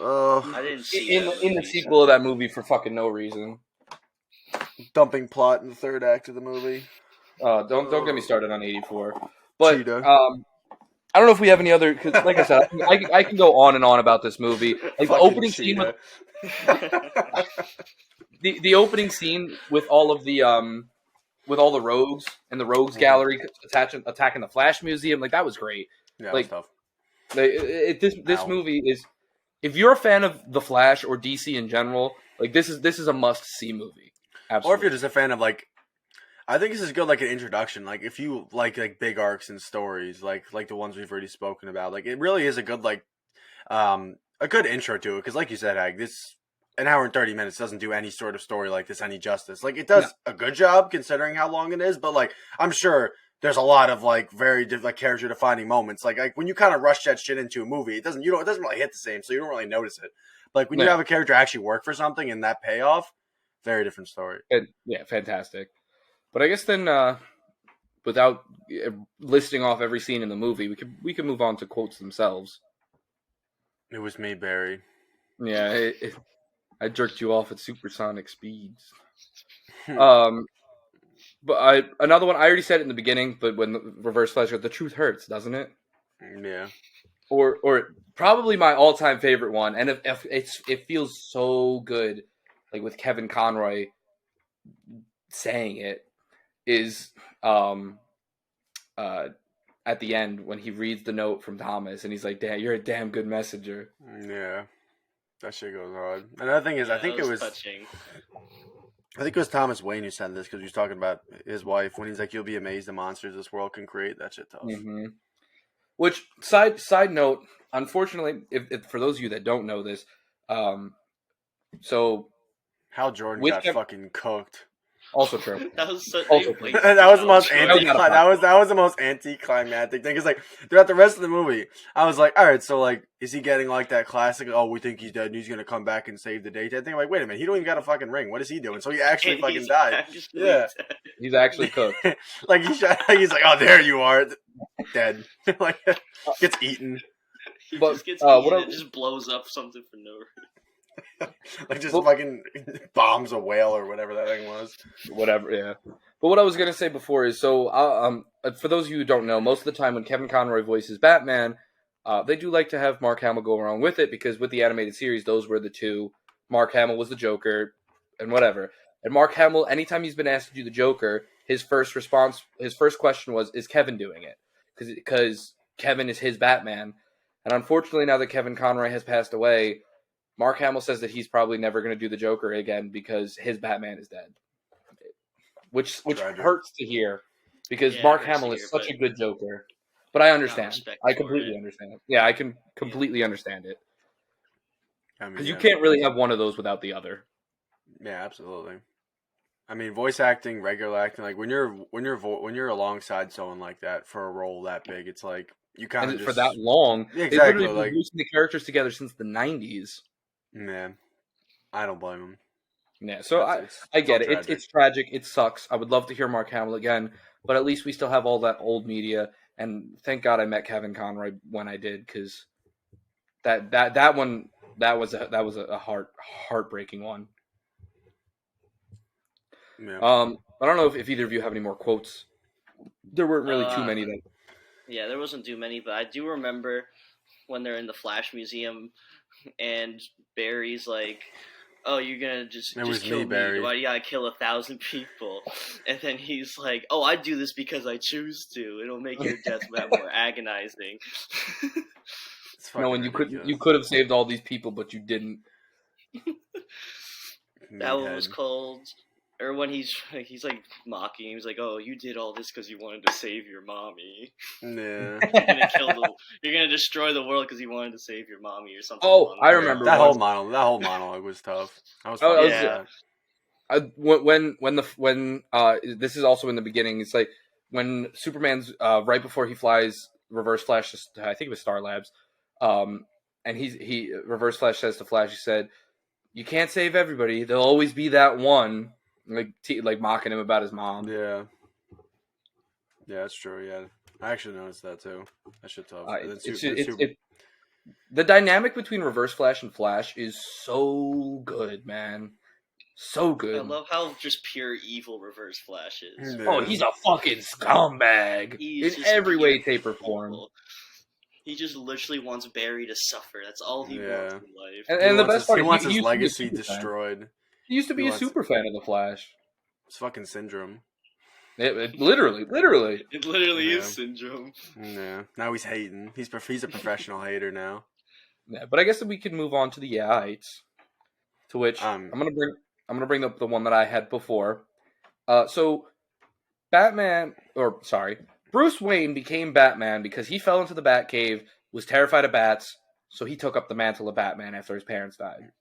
I didn't see in the sequel of that movie for fucking no reason. Dumping plot in the third act of the movie. Don't get me started on 84. But I don't know if we have any other. Cause like I said, I can go on and on about this movie. Like the opening scene with the opening scene with all of the with all the rogues and the rogues gallery attacking the Flash Museum, like that was great. Yeah, Like, that was tough. This Ow. movie is, if you're a fan of the Flash or DC in general, like this is a must see movie. Absolutely. Or if you're just a fan of like, I think this is good, like an introduction. Like if you like big arcs and stories, like the ones we've already spoken about, like it really is a good a good intro to it. Because like you said, Hag, this an hour and 30 minutes doesn't do any sort of story like this any justice. Like it does a good job considering how long it is, but like I'm sure there's a lot of like very like character defining moments. Like when you kind of rush that shit into a movie, it doesn't really hit the same, so you don't really notice it. But like when you have a character actually work for something and that payoff, very different story. Yeah, fantastic. But I guess then, without listing off every scene in the movie, we could move on to quotes themselves. It was me, Barry. Yeah, I jerked you off at supersonic speeds. But another one, I already said it in the beginning, but when the Reverse Flash goes, the truth hurts, doesn't it? Yeah. Or probably my all-time favorite one, and it feels so good, like with Kevin Conroy saying it, is at the end when he reads the note from Thomas, and he's like, "Damn, you're a damn good messenger." Yeah. That shit goes hard. Another thing is, Yeah, I think it was touching. I think it was Thomas Wayne who said this because he was talking about his wife when he's like, "You'll be amazed the monsters this world can create." That shit tough. Mm-hmm. Which side note, unfortunately, if for those of you that don't know this, so Hal Jordan got fucking cooked. Also true. That was so. Also true. That was the most That was the most anticlimactic thing. Because like throughout the rest of the movie, I was like, all right, so like, is he getting like that classic? Oh, we think he's dead and he's gonna come back and save the day. That thing. I'm like, wait a minute, he don't even got a fucking ring. What is he doing? So he actually fucking died. Yeah, he's actually cooked. Like he's like, oh, there you are, dead. Like gets eaten. He But, just gets eaten, what it just blows up something for no reason. Like just fucking bombs a whale or whatever that thing was. Whatever, yeah. But what I was gonna say before is, so for those of you who don't know, most of the time when Kevin Conroy voices Batman, they do like to have Mark Hamill go along with it, because with the animated series, those were the two. Mark Hamill was the Joker, and whatever. And Mark Hamill, anytime he's been asked to do the Joker, his first question was, "Is Kevin doing it?" Because Kevin is his Batman. And unfortunately, now that Kevin Conroy has passed away, Mark Hamill says that he's probably never going to do the Joker again because his Batman is dead. Which hurts to hear, because Mark Hamill is such a good Joker. But I understand. I completely understand it. Yeah, I can completely understand it. Because you can't really have one of those without the other. Yeah, absolutely. I mean, voice acting, regular acting, like when you're alongside someone like that for a role that big, it's like you kind of just for that long. Yeah, exactly. They've literally been producing the characters together since the 90s. Man, I don't blame him. Yeah, so I get it. It's tragic. It sucks. I would love to hear Mark Hamill again, but at least we still have all that old media. And thank God I met Kevin Conroy when I did, because that one was a heartbreaking one. Yeah. I don't know if either of you have any more quotes. There weren't really too many. Yeah, there wasn't too many, but I do remember when they're in the Flash Museum and Barry's like, "Oh, you're gonna just kill me, Barry. Why do you gotta kill 1,000 people?" And then he's like, "Oh, I do this because I choose to. It'll make your death more agonizing." No, and you could have saved all these people, but you didn't. That one was called. Or when he's like mocking, he's like, "Oh, you did all this because you wanted to save your mommy." Yeah. You're gonna destroy the world because you wanted to save your mommy or something. Oh, I remember that whole monologue was tough. That was when this is also in the beginning. It's like when Superman's right before he flies Reverse Flash, I think it was Star Labs, and he Reverse Flash says to Flash, he said, "You can't save everybody. There'll always be that one." Like mocking him about his mom. Yeah, that's true. Yeah, I actually noticed that too. That shit's tough. The dynamic between Reverse Flash and Flash is so good, man. So good. I love how just pure evil Reverse Flash is. Yeah. Oh, he's a fucking scumbag in every way, shape, or form. He just literally wants Barry to suffer. That's all he wants in life. And the best part is he wants his legacy destroyed. He used to be a super fan of the Flash. It's fucking syndrome. Literally. It literally Yeah. is syndrome. Yeah. Now he's hating. He's a professional hater now. Yeah, but I guess that we can move on to the heights. To which I'm gonna bring up the one that I had before. So Bruce Wayne became Batman because he fell into the Batcave, was terrified of bats, so he took up the mantle of Batman after his parents died.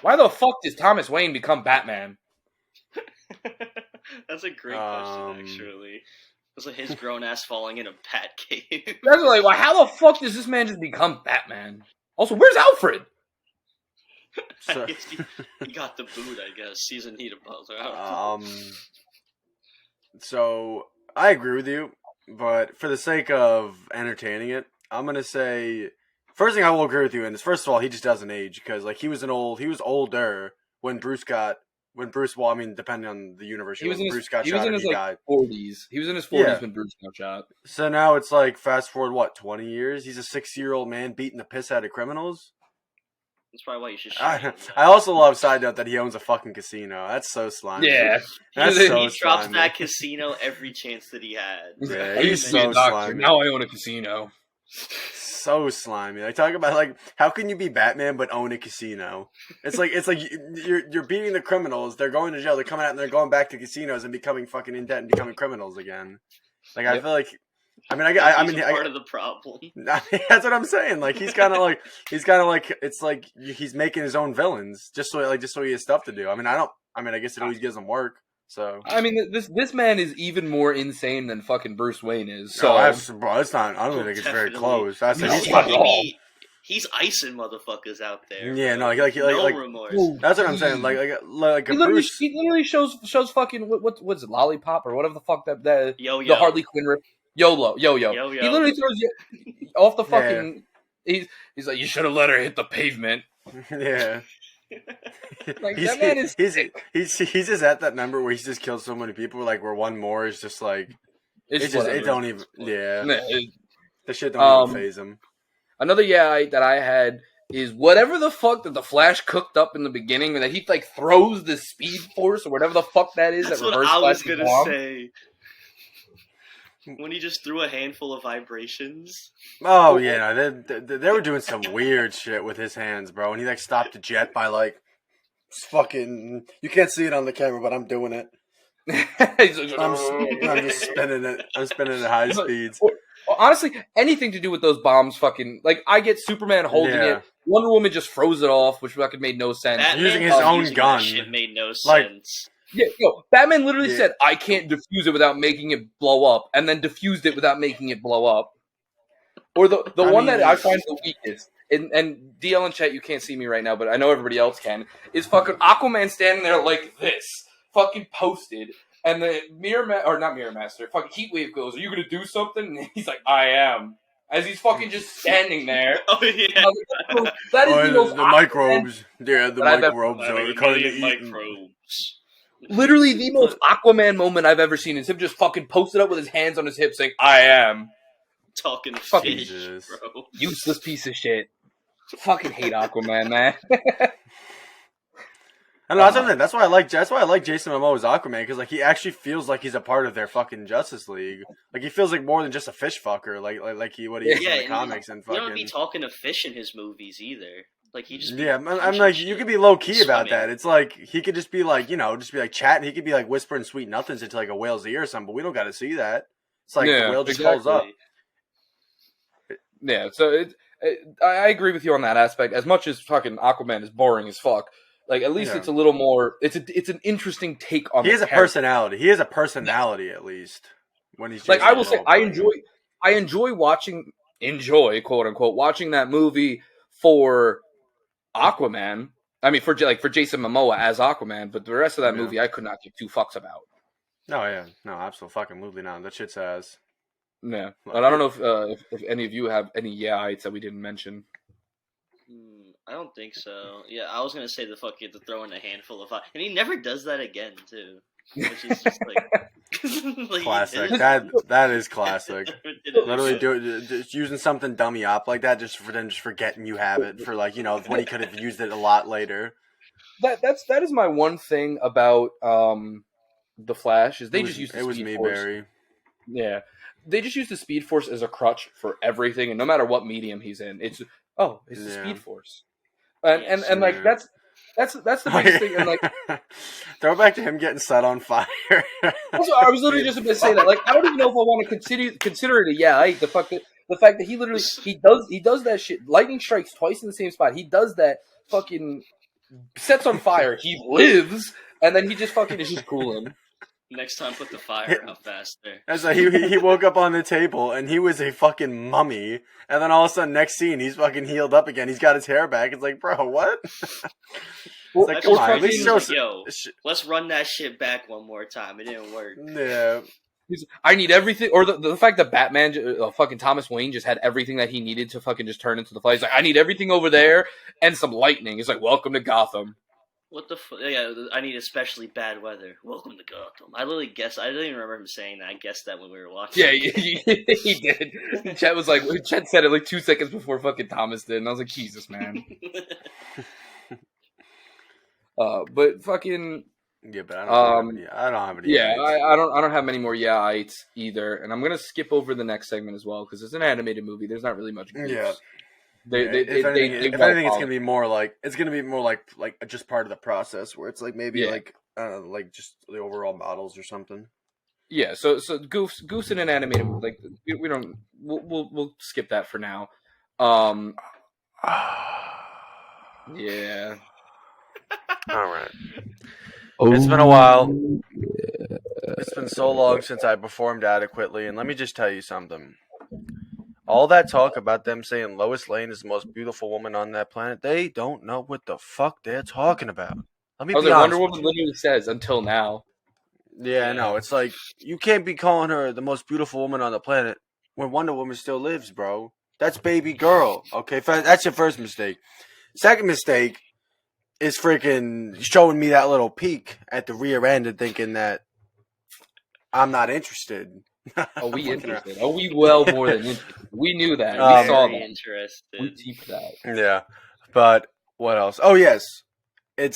Why the fuck does Thomas Wayne become Batman? That's a great question, actually. It's like his grown ass falling in a bat cave. That's like, well, how the fuck does this man just become Batman? Also, where's Alfred? I guess he got the boot, I guess. He's in need of butler. So I agree with you, but for the sake of entertaining it, I'm gonna say first thing I will agree with you in is first of all he just doesn't age because like he was older when Bruce got well I mean depending on the universe Bruce got shot and he died. 40s. He was in his 40s when Bruce got shot. So now it's like fast forward 20 years? He's a 6-year-old man beating the piss out of criminals. That's probably why you should. I also love side note that he owns a fucking casino. That's so slimy. Yeah, he drops that casino every chance that he had. Yeah, he's so slimy. Now I own a casino. So slimy. Like talk about like how can you be Batman but own a casino? It's like you're beating the criminals. They're going to jail. They're coming out and they're going back to casinos and becoming fucking in debt and becoming criminals again. Like I feel like. I mean, part of the problem. That's what I'm saying. Like he's kind of like it's like he's making his own villains just so he has stuff to do. I guess it always gives him work. So I mean, this man is even more insane than fucking Bruce Wayne is. So bro, it's not. I don't think it's very close. That's he's icing motherfuckers out there. Yeah, bro. no, like remorse. That's what I'm saying. Like he literally shows fucking what's it, Lollipop or whatever the fuck that the Harley Quinn rip. YOLO. He literally throws you off the fucking. Yeah. He's like, you should have let her hit the pavement. Yeah. Like that man is. He's just at that number where he's just killed so many people. Like where one more is just like it don't even. Yeah. The shit don't even faze him. Another that I had is whatever the fuck that the Flash cooked up in the beginning, that he like throws the Speed Force or whatever the fuck that is. That's that what I was gonna say. When he just threw a handful of vibrations. Oh yeah, they were doing some weird shit with his hands, bro. And he like stopped the jet by like fucking. You can't see it on the camera, but I'm doing it. I'm just spinning it. I'm spinning at high speeds. Well, honestly, anything to do with those bombs, fucking like I get Superman holding it. Wonder Woman just froze it off, which fucking made no sense. Batman using his own gun. Shit made no sense. Yeah, Batman literally said, I can't defuse it without making it blow up, and then defused it without making it blow up. Or the one that I find the weakest, and DL and chat, you can't see me right now, but I know everybody else can, is fucking Aquaman standing there like this, fucking posted, and the fucking Heatwave goes, are you gonna do something? And he's like, I am. As he's fucking just standing there. Oh, yeah. That is the microbes. Yeah, the microbes are kind of microbes. Literally the most Aquaman moment I've ever seen is him just fucking posted up with his hands on his hips saying, I am. Talking fucking fish, bro. Useless piece of shit. Fucking hate Aquaman, man. I know, that's why I like Jason Momoa as Aquaman, because like he actually feels like he's a part of their fucking Justice League. Like he feels like more than just a fish fucker, like what he is in the comics and fucking. He don't be talking to fish in his movies either. Like he just I'm like you could be low key about that. It's like he could just be like just be like chatting. He could be like whispering sweet nothings into like a whale's ear or something. But we don't got to see that. It's like the whale just calls up. Yeah, so I agree with you on that aspect. As much as fucking Aquaman is boring as fuck, like at least it's a little more. It's an interesting take on. He has a personality. He has a personality at least when he's like I will say I enjoy watching quote unquote watching that movie for Aquaman. I mean for Jason Momoa as Aquaman, but the rest of that movie I could not give two fucks about. No, absolutely not. That shit's ass. Yeah, but I don't know if any of you have any heights that we didn't mention. I don't think so. Yeah, I was gonna say the fuck you have to throw in a handful of, and he never does that again too, which is just like classic. That is classic. Literally just using something dummy up like that just forgetting you have it for when he could have used it a lot later. That is my one thing about the Flash is they just used the it was Speed me, Force. Barry. Yeah, they just use the Speed Force as a crutch for everything, and no matter what medium he's in, it's the Speed Force, and like that's the biggest thing, and like throw back to him getting set on fire. also, I was literally just about to say that. Like, I don't even know if I want to consider it the fact that he literally he does that shit. Lightning strikes twice in the same spot. He does that fucking sets on fire. He lives, and then he just fucking is just cooling. Next time, put the fire out faster. As he woke up on the table and he was a fucking mummy, and then all of a sudden, next scene, he's fucking healed up again. He's got his hair back. It's like, bro, what? Well, like, come on, at least show let's run that shit back one more time. It didn't work. Yeah. I need everything, or the fact that Batman, fucking Thomas Wayne, just had everything that he needed to fucking just turn into the Flash. He's like, I need everything over there and some lightning. He's like, welcome to Gotham. What the yeah, I need especially bad weather. Welcome to Gotham. I literally guessed. I didn't even remember him saying that. I guessed that when we were watching. Yeah, he did. Chet was like, Chet said it like 2 seconds before fucking Thomas did, and I was like, Jesus, man. But fucking. Yeah, but I don't have any. Yeah, I don't have many more yeah-ites either, and I'm gonna skip over the next segment as well because it's an animated movie. There's not really much. Goofs. Yeah. If anything, it's gonna be more like just part of the process where it's like maybe like just the overall models or something. Yeah, so goofs in an animated movie, like we don't we'll skip that for now. Yeah. All right. It's been a while. It's been so long since I performed adequately, and let me just tell you something. All that talk about them saying Lois Lane is the most beautiful woman on that planet, they don't know what the fuck they're talking about. Let me be honest. Wonder Woman literally says until now. Yeah, I know. It's like you can't be calling her the most beautiful woman on the planet when Wonder Woman still lives, bro. That's baby girl. Okay, that's your first mistake. Second mistake is freaking showing me that little peek at the rear end and thinking that I'm not interested. Are we interested? Are we well more than interested? We knew that. We saw that. Interested. We teeped that. Yeah. But what else? Oh, yes. I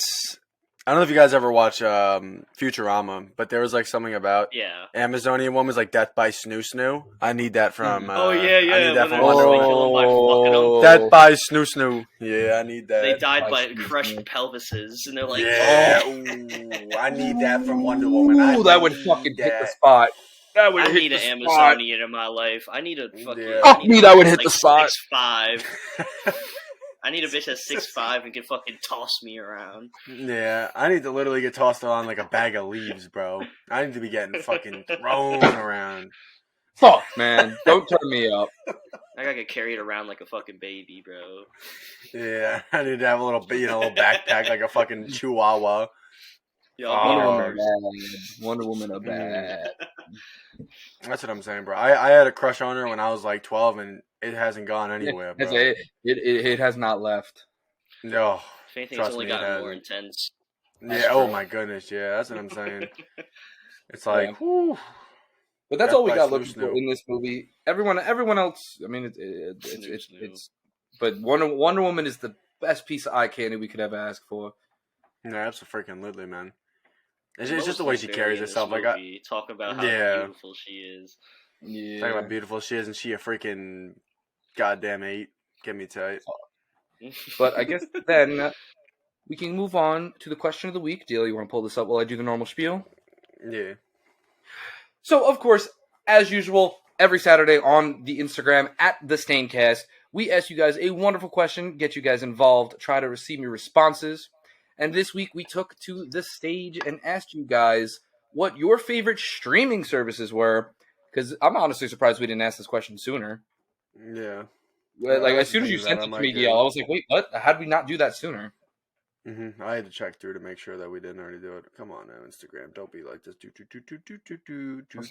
don't know if you guys ever watch Futurama, but there was like something about Amazonian woman's like death by Snoo Snoo. I need that from. I need that from Wonder Woman. Death by Snoo Snoo. Yeah, I need that. They died by crushed pelvises, and they're like, ooh, I need that from Wonder Woman. Ooh, that would fucking hit the spot. That would hit an Amazonian in my life. I need a fucking. I knew that would hit the spot. 6'5". I need a bitch that's 6'5" and can fucking toss me around. Yeah, I need to literally get tossed around like a bag of leaves, bro. I need to be getting fucking thrown around. Fuck, man. Don't turn me up. I gotta get carried around like a fucking baby, bro. Yeah, I need to have a little backpack like a fucking chihuahua. Wonder Woman are bad. That's what I'm saying, bro. I had a crush on her when I was like 12, and it hasn't gone anywhere, bro. It has not left. No. If anything, it's only gotten more intense. Yeah, oh my goodness, yeah, that's what I'm saying. It's like, whew. But that's all we got looking for in this movie. Everyone else, I mean, it's but Wonder Woman is the best piece of eye candy we could ever ask for. Yeah, absolutely, man. It's just the way she carries herself. Talk about how beautiful she is. Yeah. Talk about how beautiful she is, and she a freaking goddamn 8. Get me tight. But I guess then we can move on to the question of the week. Deal, you want to pull this up while I do the normal spiel? Yeah. So, of course, as usual, every Saturday on the Instagram at the Staincast, we ask you guys a wonderful question, get you guys involved, try to receive your responses. And this week we took to the stage and asked you guys what your favorite streaming services were. Because I'm honestly surprised we didn't ask this question sooner. Yeah. Like, as soon as you sent it to me, DL, I was like, wait, what? How did we not do that sooner? Mm-hmm. I had to check through to make sure that we didn't already do it. Come on now, Instagram. Don't be like this.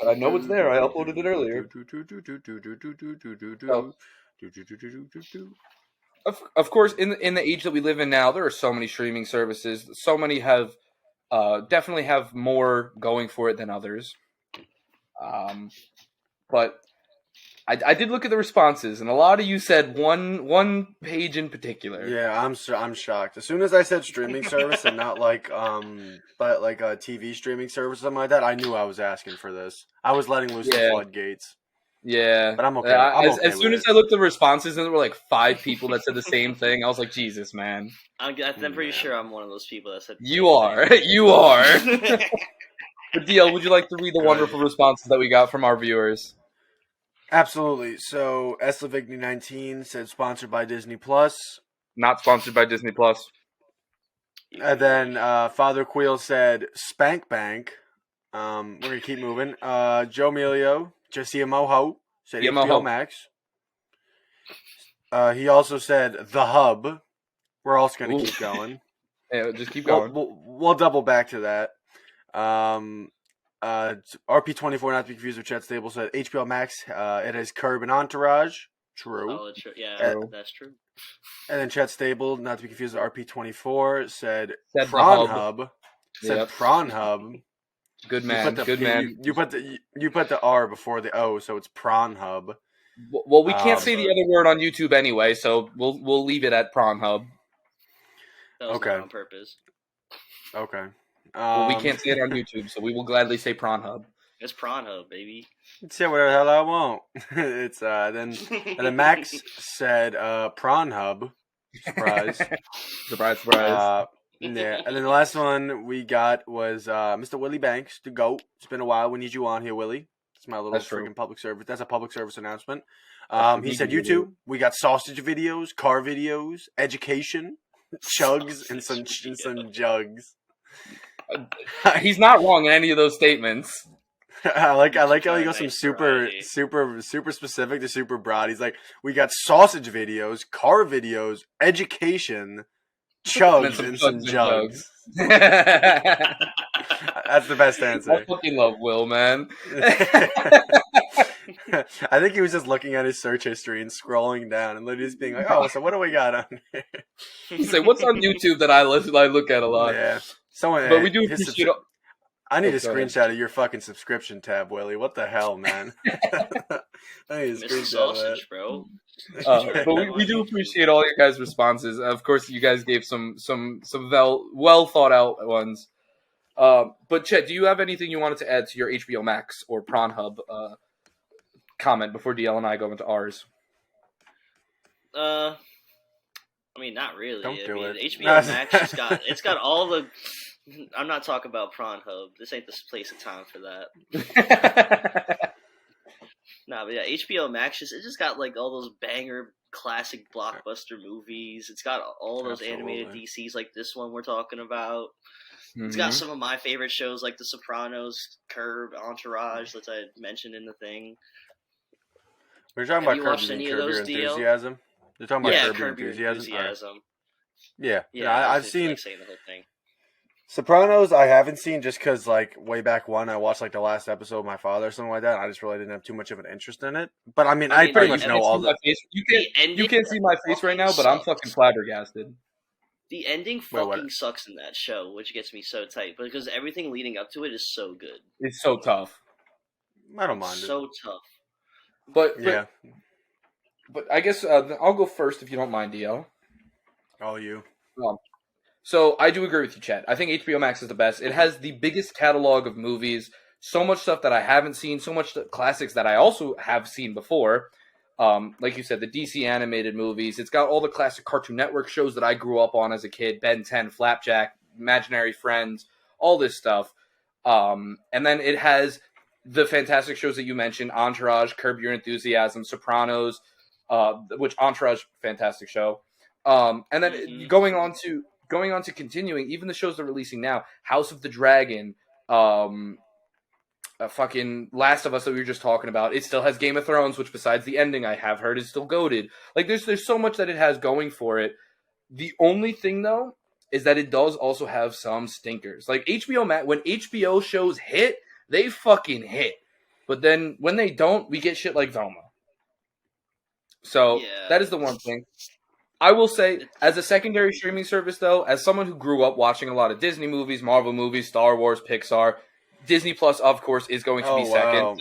I know it's there. I uploaded it earlier. Of course, in the age that we live in now, there are so many streaming services. So many have definitely have more going for it than others. But I did look at the responses, and a lot of you said one page in particular. Yeah, I'm shocked. As soon as I said streaming service and not but like a TV streaming service or something like that, I knew I was asking for this. I was letting loose the floodgates. Yeah, but I'm okay. As soon as I looked at the responses, and there were like 5 people that said the same thing, I was like, Jesus, man. I'm pretty sure I'm one of those people that said. You are. You are. But DL, would you like to read the wonderful responses that we got from our viewers? Absolutely. So Eslavigny19 said sponsored by Disney Plus. Not sponsored by Disney Plus. And then Father Queel said Spank Bank. We're gonna keep moving. Joe Melio, Josiah Moho said HBO Max. He also said The Hub. We're also gonna keep going. Yeah, just keep going. We'll double back to that. RP24, not to be confused with Chet Stable, said HBO Max. It has Curb and Entourage. True. Oh, yeah, that's true. And then Chet Stable, not to be confused with RP24, said Prawn Hub. Said Prawn Hub. Good man. Good man. You put the R before the O, so it's Prawn Hub. Well, we can't say the other word on YouTube anyway, so we'll leave it at Prawn Hub. That was not on purpose. Okay. Well, we can't say it on YouTube, so we will gladly say Prawn Hub. It's Prawn Hub, baby. Say whatever the hell I want. It's then Max said Prawn Hub. Surprise. surprise. Yeah, and then the last one we got was Mr. Willie Banks, the GOAT. It's been a while. We need you on here, Willie. It's my little freaking public service. That's a public service announcement. He said YouTube. We got sausage videos, car videos, education, chugs, and some jugs. He's not wrong in any of those statements. I like how he goes from super specific to super broad. He's like, we got sausage videos, car videos, education, chugs, and some jugs. That's the best answer. I fucking love Will, man. I think he was just looking at his search history and scrolling down and literally just being like, oh, so what do we got on here? He's like, what's on YouTube that I look at a lot? Yeah. But we do appreciate it. I need a screenshot of your fucking subscription tab, Willie. What the hell, man? I need a screenshot of that, bro. But we do appreciate all your guys' responses. Of course, you guys gave some well thought out ones. But Chet, do you have anything you wanted to add to your HBO Max or Prawn Hub comment before DL and I go into ours? I mean, not really. Don't do it. HBO Max it's got all the. I'm not talking about Prawn Hub. This ain't the place and time for that. Nah, but yeah, HBO Max it just got like all those banger classic blockbuster movies. It's got all those animated DCs like this one we're talking about. Mm-hmm. It's got some of my favorite shows like The Sopranos, Curb, Entourage that I mentioned in the thing. We're talking about Curb Your Enthusiasm. You're talking about Curb Your Enthusiasm. Yeah, I've seen the whole thing. Sopranos. I haven't seen just because, like, way back when I watched like the last episode with my father or something like that. I just really didn't have too much of an interest in it. But I mean, I pretty much know all the. You can't see my face right now, but I'm fucking flabbergasted. The ending sucks in that show, which gets me so tight. Because everything leading up to it is so good. It's so tough. I don't mind it. So tough. But I guess I'll go first if you don't mind, DL. Oh, you. So I do agree with you, Chad. I think HBO Max is the best. It has the biggest catalog of movies. So much stuff that I haven't seen. So much classics that I also have seen before. Like you said, the DC animated movies. It's got all the classic Cartoon Network shows that I grew up on as a kid. Ben 10, Flapjack, Imaginary Friends, all this stuff. And then it has the fantastic shows that you mentioned, Entourage, Curb Your Enthusiasm, Sopranos, which Entourage, fantastic show. And then going on to continuing, even the shows they're releasing now, House of the Dragon, fucking Last of Us that we were just talking about. It still has Game of Thrones, which besides the ending I have heard is still goated. Like there's so much that it has going for it. The only thing though is that it does also have some stinkers. Like HBO Max, when HBO shows hit, they fucking hit. But then when they don't, we get shit like Velma. So that is the one thing. I will say, as a secondary streaming service, though, as someone who grew up watching a lot of Disney movies, Marvel movies, Star Wars, Pixar, Disney Plus, of course, is going to be second. Wow.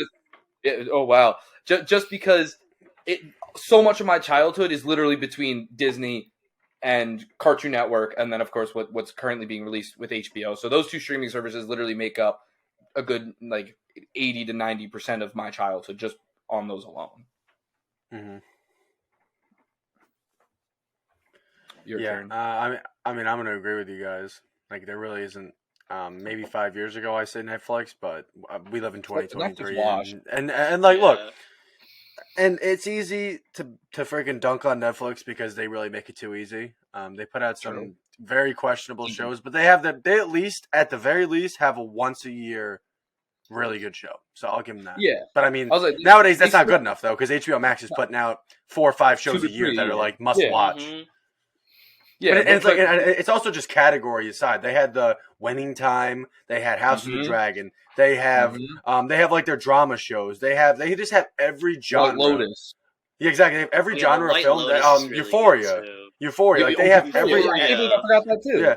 Oh wow! Just because so much of my childhood is literally between Disney and Cartoon Network, and then of course what's currently being released with HBO. So those two streaming services literally make up a good 80 to 90% of my childhood just on those alone. Mm-hmm. Your turn. I mean, I'm gonna agree with you guys. Like, there really isn't. Maybe 5 years ago I said Netflix, but we live in 2023, and look, and it's easy to freaking dunk on Netflix because they really make it too easy. They put out some very questionable shows, but they at the very least have a once a year really good show. So I'll give them that. Yeah, but I mean, nowadays that's not good enough though, because HBO Max is putting out 4 or 5 shows a year that are must watch. Mm-hmm. Yeah, but it's also just category aside. They had the Winning Time. They had House of the Dragon. They have their drama shows. They just have every genre. Like Lotus. Yeah, exactly. They have every genre of film. Really Euphoria. Euphoria. They have every. I forgot that too. Yeah.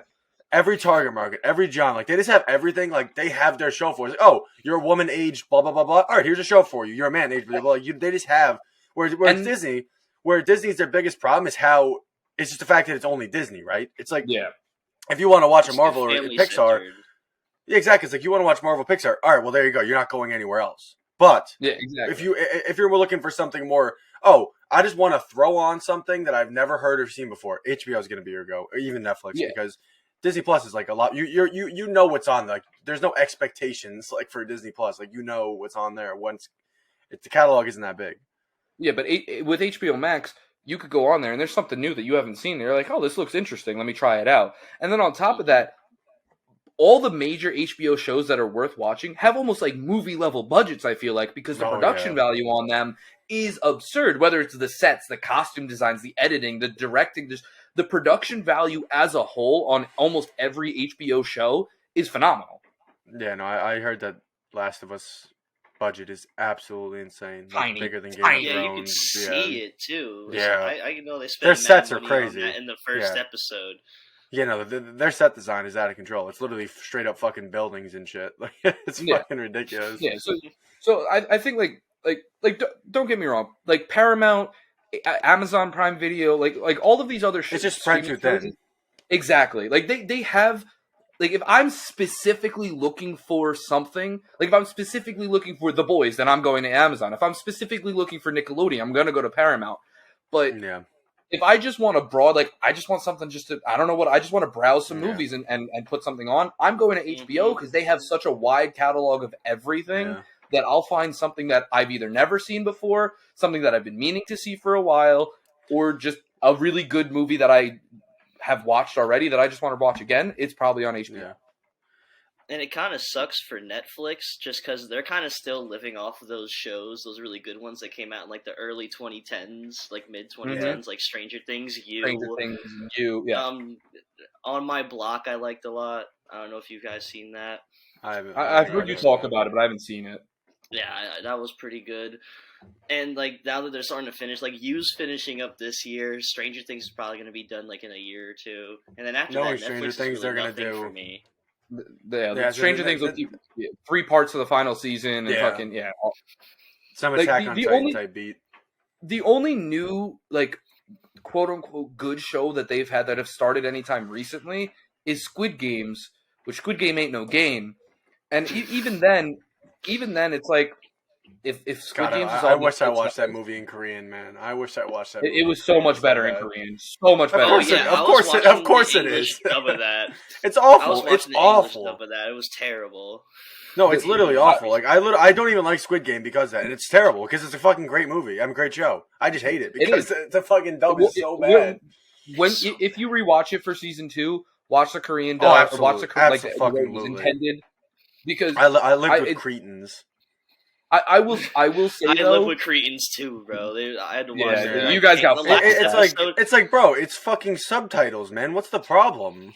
Every target market, every genre, they just have everything. They have their show for us. Oh, you're a woman aged blah blah blah blah. All right, here's a show for you. You're a man aged blah blah. They just have whereas Disney, Disney's their biggest problem is how it's just the fact that it's only Disney, right? It's if you want to watch a Marvel or Pixar, yeah, exactly. It's you want to watch Marvel, Pixar. All right, well there you go. You're not going anywhere else. But exactly. If you're looking for something more, I just want to throw on something that I've never heard or seen before. HBO is going to be your go, or even Netflix, because Disney Plus is a lot. You know what's on. There's no expectations for Disney Plus. You know what's on there once. The catalog isn't that big. Yeah, but with HBO Max, you could go on there and there's something new that you haven't seen. You're like, oh, this looks interesting. Let me try it out. And then on top of that, all the major HBO shows that are worth watching have almost movie level budgets, I feel like, because the production value on them is absurd. Whether it's the sets, the costume designs, the editing, the directing, the production value as a whole on almost every HBO show is phenomenal. Yeah, no, I heard that Last of Us budget is absolutely insane. Tiny, bigger than Game of Thrones. Yeah, you can see it too. Yeah, I know they spent their sets are money crazy on that in the first episode. Yeah, no, their set design is out of control. It's literally straight up fucking buildings and shit. It's fucking ridiculous. Yeah, so I think don't get me wrong. Paramount, Amazon Prime Video, all of these other it's just spread too thin. Exactly. They have. If I'm specifically looking for something, if I'm specifically looking for The Boys, then I'm going to Amazon. If I'm specifically looking for Nickelodeon, I'm going to go to Paramount. But if I just want a broad, I just want something I just want to browse some movies and put something on, I'm going to HBO because they have such a wide catalog of everything that I'll find something that I've either never seen before, something that I've been meaning to see for a while, or just a really good movie that I have watched already that I just want to watch again. It's probably on HBO. Yeah. And it kind of sucks for Netflix just because they're kind of still living off of those shows, those really good ones that came out in the early 2010s, mid 2010s, like Stranger Things, You. Yeah. On My Block, I liked a lot. I don't know if you guys seen that. I've heard you talk about it, but I haven't seen it. Yeah, that was pretty good. And now that they're starting to finish, You's finishing up this year. Stranger Things is probably going to be done in a year or two, and then after that, Stranger Netflix Things is they're really going to do for me. Stranger Things will keep 3 parts of the final season and some Attack on Titan type beat. The only new quote unquote good show that they've had that have started anytime recently is Squid Games, which Squid Game ain't no game, and even then it's if Squid Games is all I wish I watched that movie in Korean, man. I wish I watched that movie. It was so much better in Korean. So much better. Of course it is. Dub of that. It's awful. It's awful. Dub of that. It was terrible. No, it's literally awful. I don't even like Squid Game because of that, and it's terrible because it's a fucking great movie. a great show. I just hate it because the fucking dub is so bad. If you rewatch it for season 2, watch the Korean dub. Or watch the fucking it was intended. Because I live with cretins. I will say I though, live with cretins too, bro. I had to watch you guys got it's bro, it's fucking subtitles, man. What's the problem?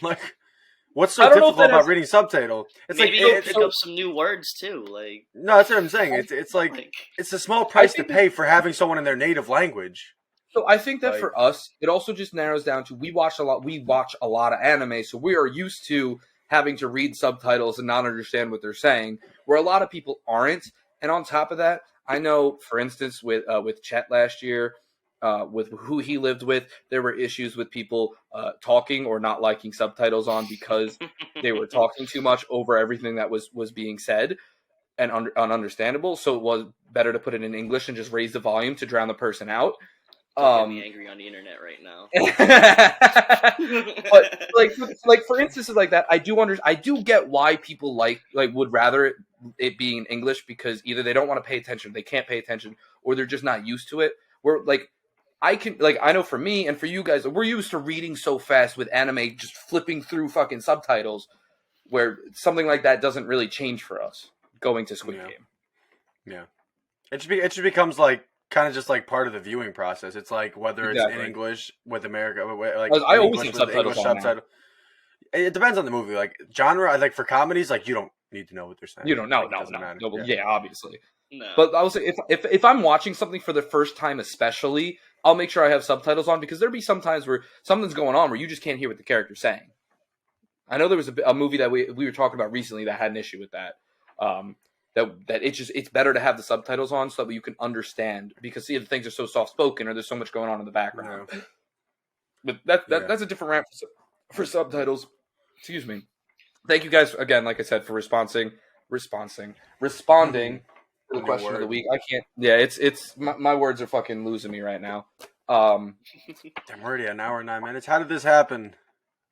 What's so difficult about reading subtitle? It's maybe you pick up some new words too. No, that's what I'm saying. It's it's a small price to pay for having someone in their native language. So I think that for us, it also just narrows down to we watch a lot of anime, so we are used to having to read subtitles and not understand what they're saying, where a lot of people aren't. And on top of that, I know, for instance, with Chet last year, with who he lived with, there were issues with people talking or not liking subtitles on because they were talking too much over everything that was being said and ununderstandable. So it was better to put it in English and just raise the volume to drown the person out. Don't get me angry on the internet right now. But like for instances like that, I do get why people would rather it be in English, because either they don't want to pay attention, they can't pay attention, or they're just not used to it. Where I know for me and for you guys, we're used to reading so fast with anime, just flipping through fucking subtitles, where something like that doesn't really change for us going to Squid Game. Yeah, it just becomes like kind of just like part of the viewing process. It's like whether it's in English with America, like I always have subtitles on now. It depends on the movie. Like genre, I think for comedies, like you don't need to know what they're saying. You don't know, like, no. Yeah, obviously. No. But I will say, if I'm watching something for the first time, especially, I'll make sure I have subtitles on, because there'll be some times where something's going on where you just can't hear what the character's saying. I know there was a movie that we were talking about recently that had an issue with that. That it's better to have the subtitles on so that you can understand, because the things are so soft spoken or there's so much going on in the background. Yeah. But that's a different rant for subtitles. Excuse me. Thank you guys again, like I said, for responding to the question of the week. I can't. Yeah, it's my words are fucking losing me right now. Damn, we're already an hour and 9 minutes. How did this happen?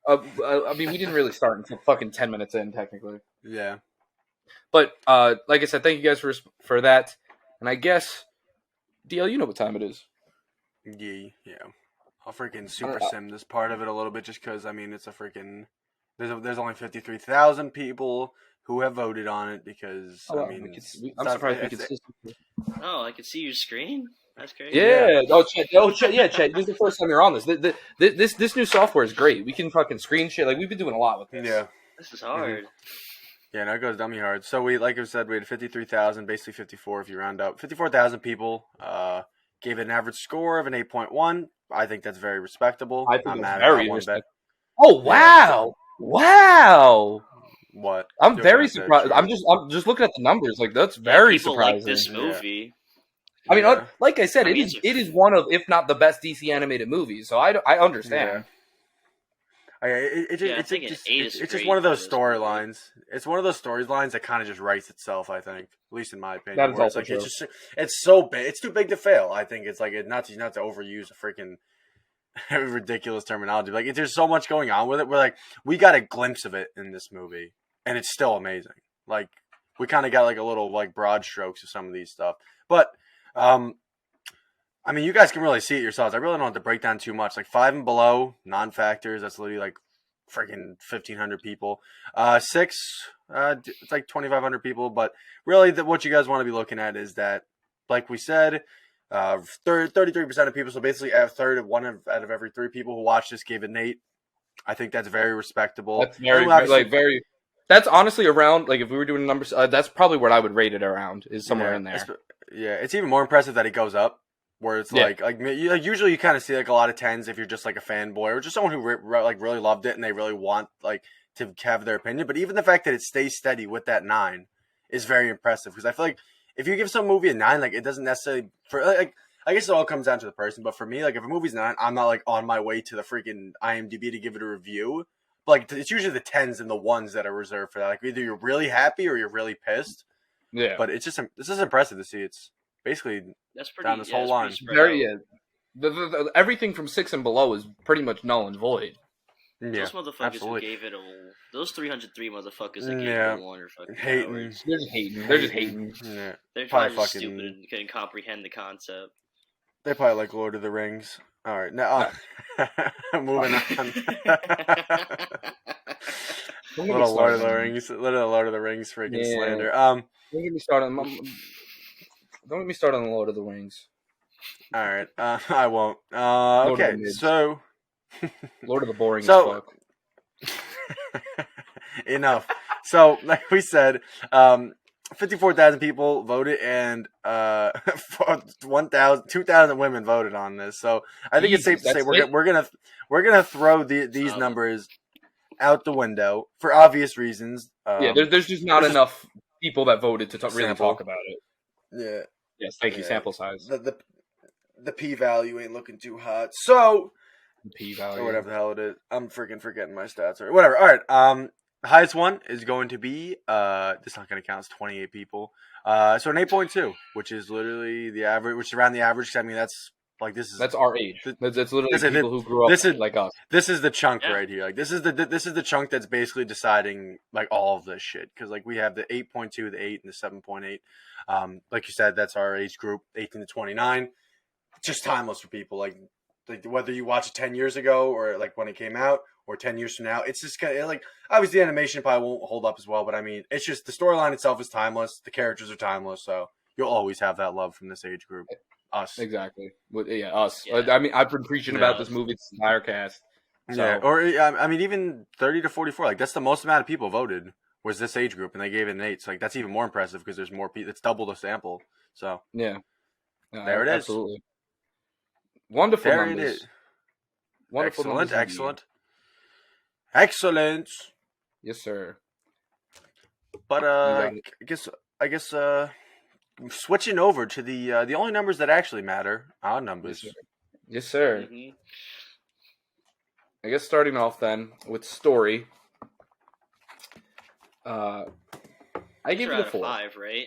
I mean, we didn't really start until fucking 10 minutes in, technically. Yeah. But like I said, thank you guys for that. And I guess, DL, you know what time it is. Yeah. I'll freaking super sim this part of it a little bit, just because, I mean, it's a freaking... There's only 53,000 people who have voted on it, because, I mean... I'm surprised we could see. Oh, I can see your screen? That's great. Yeah. Chet. Chet. This is the first time you're on this. This new software is great. We can fucking screen shit. Like, we've been doing a lot with this. Yeah. This is hard. Mm-hmm. Yeah, no, it goes dummy hard. So we, like I said, we had 53,000, basically 54 if you round up. 54,000 people gave it an average score of an 8.1. I think that's very respectable. I think that's very respectable. Oh, wow. Yeah. Wow. What? I'm very surprised. I'm just looking at the numbers. Like, that's very surprising. Like this movie. Yeah. I mean, like I said, it is one of, if not the best DC animated movies. So I understand. Yeah. It's just one of those storylines. It's one of those storylines that kind of just writes itself, I think, at least in my opinion. That is also true. It's so big. It's too big to fail. I think it's like not to overuse a freaking ridiculous terminology. Like, there's so much going on with it. We got a glimpse of it in this movie, and it's still amazing. Like, we kind of got like a little like broad strokes of some of these stuff, but I mean, you guys can really see it yourselves. I really don't have to break down too much. Like 5 and below, non-factors, that's literally like freaking 1,500 people. 6, it's like 2,500 people. But really, what you guys want to be looking at is that, like we said, 33% of people, so basically a third of one out of every 3 people who watched this gave it an 8. I think that's very respectable. That's very. That's honestly around, like, if we were doing numbers, that's probably what I would rate it around, is somewhere in there. Yeah, it's even more impressive that it goes up. Where it's usually you kind of see like a lot of 10s if you're just like a fanboy or just someone who really loved it and they really want like to have their opinion. But even the fact that it stays steady with that 9 is very impressive, because I feel like if you give some movie a 9, like, it doesn't necessarily I guess it all comes down to the person. But for me, like, if a movie's 9, I'm not like on my way to the freaking IMDb to give it a review. But like, it's usually the 10s and the 1s that are reserved for that. Like, either you're really happy or you're really pissed. Yeah. But this is impressive to see. It's basically down this whole line. Everything from 6 and below is pretty much null and void. Yeah, those motherfuckers absolutely. who gave it those 303 motherfuckers that gave it a 1 are fucking hating. cowards. They're just hating. Yeah. They're probably just stupid and couldn't comprehend the concept. They probably like Lord of the Rings. All right, now moving on. Little Lord of the Rings freaking slander. Don't get me started. Don't get me started on the Lord of the Rings. All right, I won't. Okay, so Lord of the boring as fuck. Enough. So, like we said, 54,000 people voted, and 2,000 women voted on this. So, I think it's safe to say we're gonna throw these numbers out the window for obvious reasons. There's just not enough people that voted to really talk about it. Yeah. Yes, thank you. Yeah. Sample size. The p-value ain't looking too hot. So P-value. or whatever the hell it is. I'm freaking forgetting my stats. Or whatever. All right. The highest one is going to be this is not going to count. It's 28 people. So an 8.2, which is literally the average, which is around the average. I mean, that's our age. That's literally people who grew up like us. This is the chunk right here. Like this is the chunk that's basically deciding like all of this shit. Because like we have the 8.2, the 8, and the 7.8. Like you said, that's our age group, 18 to 29. Just timeless for people. Like whether you watch it 10 years ago or like when it came out or 10 years from now, it's just kind of like, obviously the animation probably won't hold up as well, but I mean, it's just the storyline itself is timeless. The characters are timeless. So you'll always have that love from this age group. Us. Exactly. Us. Yeah. I mean, I've been preaching about this movie this entire cast. So. Yeah. Or, I mean, even 30 to 44, like that's the most amount of people voted was this age group and they gave it an 8. So like that's even more impressive because there's more people. It's double the sample. So yeah. There it is. Absolutely. Wonderful there numbers. It is. Wonderful excellent, numbers. Excellent. Yes, sir. But I guess switching over to the only numbers that actually matter, odd numbers. Yes, sir. Mm-hmm. I guess starting off then with story. I gave it a 4. 5, right?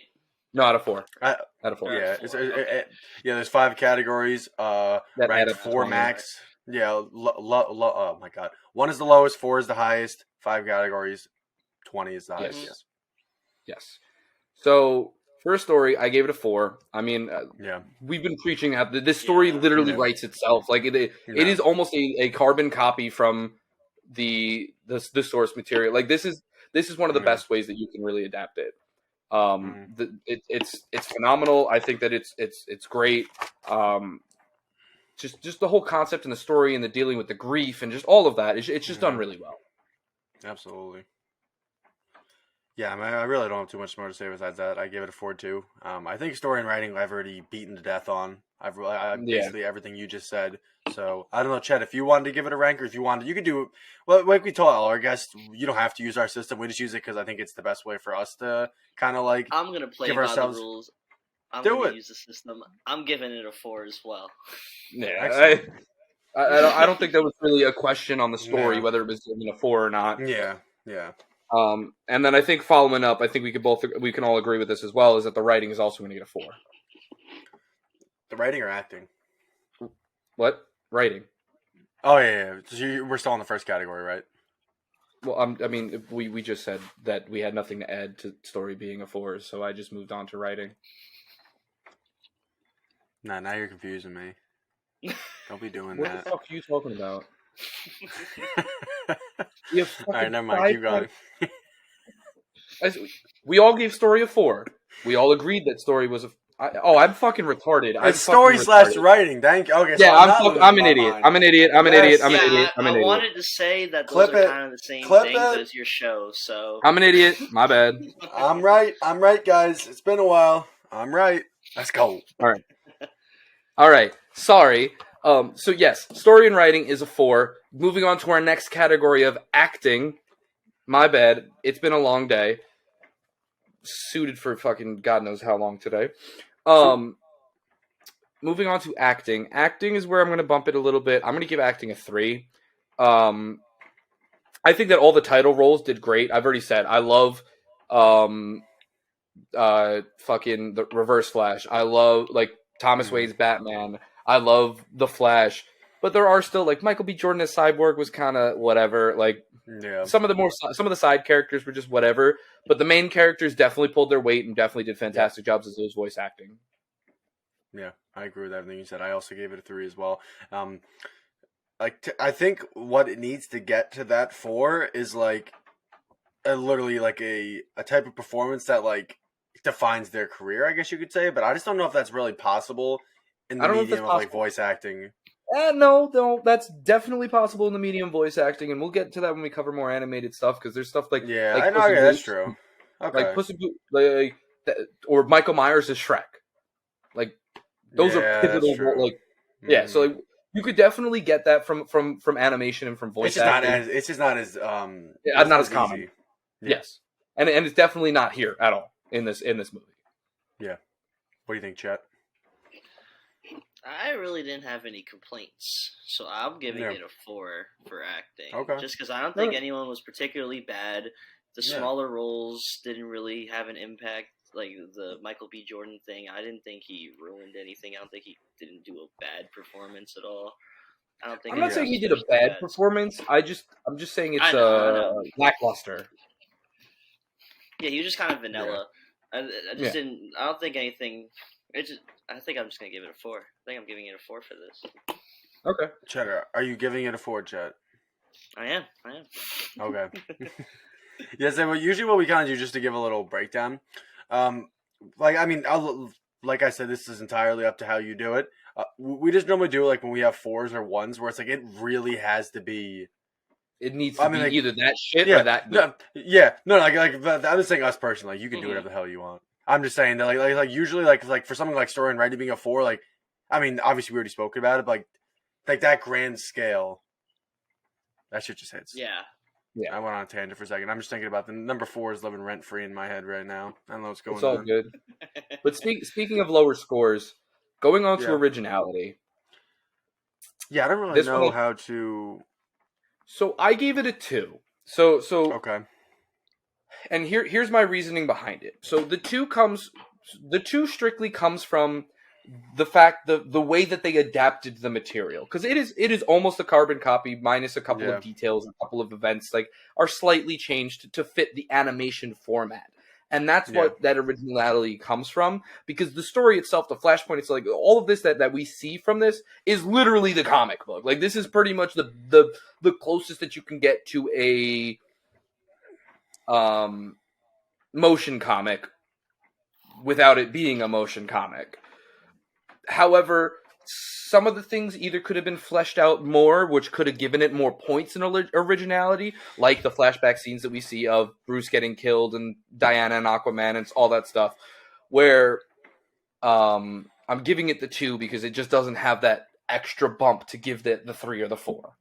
No, out of 4. Out of 4. Yeah, okay. There's 5 categories. Ranked 4 max. Yeah, oh my god. 1 is the lowest, 4 is the highest. 5 categories, 20 is the highest. Yes. Yes. So first story, I gave it a 4. I mean, we've been preaching out. This story literally writes itself. Like it is almost a carbon copy from the source material. Like this is one of the best ways that you can really adapt it. It's phenomenal. I think that it's great. Just the whole concept and the story and the dealing with the grief and just all of that. It's just done really well. Absolutely. Yeah, I really don't have too much more to say besides that. I give it a 4 too. I think story and writing I've already beaten to death on. I've basically everything you just said. So I don't know, Chet, if you wanted to give it a rank or if you wanted, you could do it. Well, like we told all our guests, you don't have to use our system. We just use it because I think it's the best way for us to kind of like. I'm gonna play by the rules. I'm gonna use the system. I'm giving it a 4 as well. Yeah, I don't think that was really a question on the story whether it was a 4 or not. Yeah. And then I think following up, I think we can all agree with this as well, is that the writing is also going to get a 4. The writing or acting? What? Writing. Oh yeah. So we're still in the first category, right? Well, I mean, we just said that we had nothing to add to story being a 4, so I just moved on to writing. Nah, now you're confusing me. Don't be doing what that. What the fuck are you talking about? All right, never mind. Keep going. We all gave story a 4. We all agreed that story was a. I'm fucking retarded. It's story/writing. Thank you. Okay. So yeah, I'm an idiot. I'm an idiot. I'm an idiot. I wanted to say that those are kind of the same things as your show. So I'm an idiot. My bad. I'm right, guys. It's been a while. I'm right. Let's go. All right. Sorry. So yes, story and writing is a 4. Moving on to our next category of acting. My bad. It's been a long day. Suited for fucking God knows how long today. Moving on to acting. Acting is where I'm going to bump it a little bit. I'm going to give acting a 3. I think that all the title roles did great. I've already said I love fucking the Reverse Flash. I love like Thomas Wayne's Batman. I love the Flash. But there are still like Michael B. Jordan as Cyborg was kind of whatever. Like some of the side characters were just whatever. But the main characters definitely pulled their weight and definitely did fantastic jobs as those voice acting. Yeah, I agree with everything you said. I also gave it a 3 as well. I think what it needs to get to that 4 is like literally like a type of performance that like defines their career, I guess you could say. But I just don't know if that's really possible in the medium of like voice acting. No, that's definitely possible in the medium voice acting, and we'll get to that when we cover more animated stuff, because there's stuff like I know, that's true. Okay. Like Puss in Boots, or Michael Myers as Shrek, like those are pivotal. So like, you could definitely get that from animation and from voice acting. It's just not as not as common. Easy. Yeah. Yes, and it's definitely not here at all in this movie. Yeah. What do you think, Chet? I really didn't have any complaints, so I'm giving it a 4 for acting. Okay. Just because I don't think anyone was particularly bad. The smaller roles didn't really have an impact. Like the Michael B. Jordan thing, I didn't think he ruined anything. I don't think he didn't do a bad performance at all. I'm not saying he did a bad performance. I'm just saying it's lackluster. Yeah, he was just kind of vanilla. Yeah. I just didn't. I don't think anything. I think I'm just gonna give it a 4. I think I'm giving it a 4 for this. Okay. Cheddar, are you giving it a 4, Chet? I am. Okay. Yeah, so usually what we kind of do just to give a little breakdown. Like I said, this is entirely up to how you do it. We just normally do it like when we have 4s or 1s, where it's like it really has to be. It needs to be either that shit or that. No, I'm just saying us personally. Like, you can do whatever the hell you want. I'm just saying that like usually like for something like story and writing being a 4, like I mean obviously we already spoke about it, but like that grand scale, that shit just hits. Yeah. Yeah, I went on a tangent for a second. I'm just thinking about the number 4 is living rent free in my head right now. I don't know what's going on. It's all good. But speaking of lower scores, going on to originality. Yeah, I don't really know how to. So I gave it a 2. So okay. And here's my reasoning behind it. So the 2 strictly comes from the fact the way that they adapted the material, because it is almost a carbon copy minus a couple of details, a couple of events like are slightly changed to fit the animation format, and that's what that originality comes from. Because the story itself, the Flashpoint, it's like all of this that we see from this is literally the comic book. Like this is pretty much the closest that you can get to a motion comic without it being a motion comic. However, some of the things either could have been fleshed out more, which could have given it more points in originality, like the flashback scenes that we see of Bruce getting killed and Diana and Aquaman and all that stuff, where I'm giving it the 2 because it just doesn't have that extra bump to give the 3 or the 4.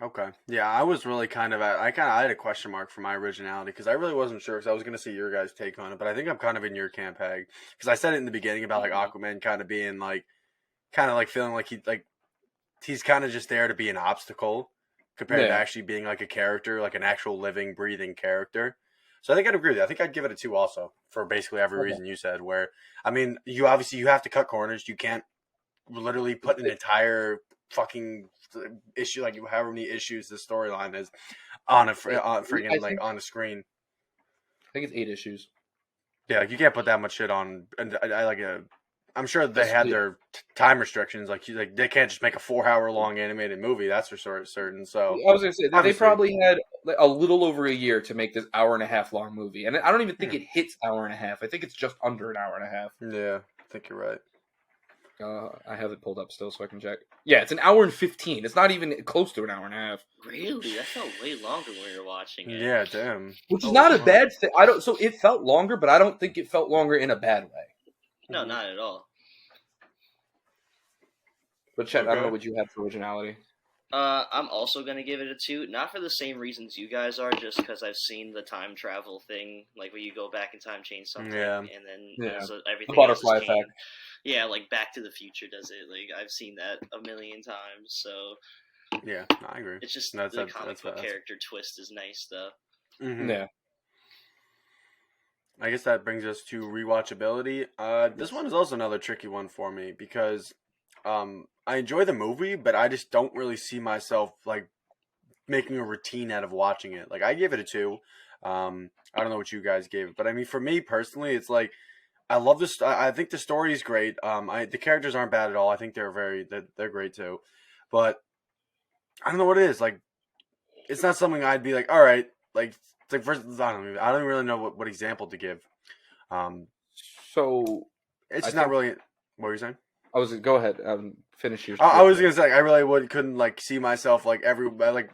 Okay. Yeah, I was really I had a question mark for my originality because I really wasn't sure because I was going to see your guys' take on it, but I think I'm kind of in your camp, Hag, because I said it in the beginning about like Aquaman kind of being like, feeling like he's kind of just there to be an obstacle compared to actually being like a character, like an actual living, breathing character. So I think I'd agree with you. I think I'd give it a 2 also for basically every reason you said. Where I mean, you have to cut corners. You can't literally put an entire fucking issue, like however many issues the storyline is on a on a screen. I think it's 8 issues. Yeah, like you can't put that much shit on. And I'm sure they had their time restrictions. Like they can't just make a 4-hour long animated movie. That's for certain. So I was gonna say they probably had a little over a year to make this 1.5-hour long movie, and I don't even think it hits 1.5 hours. I think it's just under 1.5 hours. Yeah, I think you're right. I have it pulled up still so I can check. Yeah, it's 1 hour and 15. It's not even close to 1.5 hours. Really? That felt way longer when we were watching it. Yeah, damn. Which is not a bad thing. So it felt longer, but I don't think it felt longer in a bad way. No, not at all. But Chet, I don't know what you had for originality. I'm also going to give it a 2, not for the same reasons you guys are, just because I've seen the time travel thing, like where you go back in time, change something, and then everything the butterfly effect. Yeah, like Back to the Future does it. Like I've seen that a million times, so yeah, I agree. It's just the comic book character twist is nice, though. Mm-hmm. Yeah. I guess that brings us to rewatchability. This one is also another tricky one for me because I enjoy the movie, but I just don't really see myself like making a routine out of watching it. Like I give it a 2. I don't know what you guys gave it, but I mean for me personally, it's like I love this. I think the story is great. The characters aren't bad at all. I think they're great too, but I don't know what it is. Like it's not something I'd be like, all right, like it's like first. I don't really know what example to give. So it's not really. What were you saying? Go ahead. Finish your. I was gonna say I really couldn't like see myself like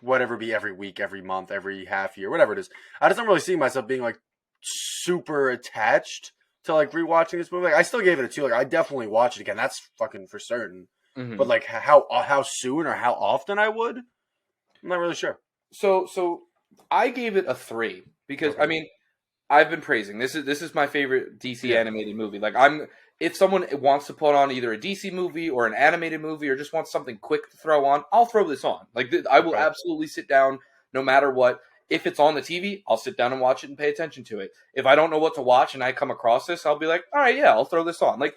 whatever be every week, every month, every half year, whatever it is. I just don't really see myself being like super attached to like rewatching this movie. Like, I still gave it a 2. Like I definitely watch it again. That's fucking for certain. Mm-hmm. But like how soon or how often I would, I'm not really sure. So I gave it a 3 because I mean I've been praising. This is my favorite DC Yeah. animated movie. Like if someone wants to put on either a DC movie or an animated movie or just wants something quick to throw on, I'll throw this on. Like I will absolutely sit down no matter what. If it's on the TV, I'll sit down and watch it and pay attention to it. If I don't know what to watch and I come across this, I'll be like, all right, yeah, I'll throw this on. Like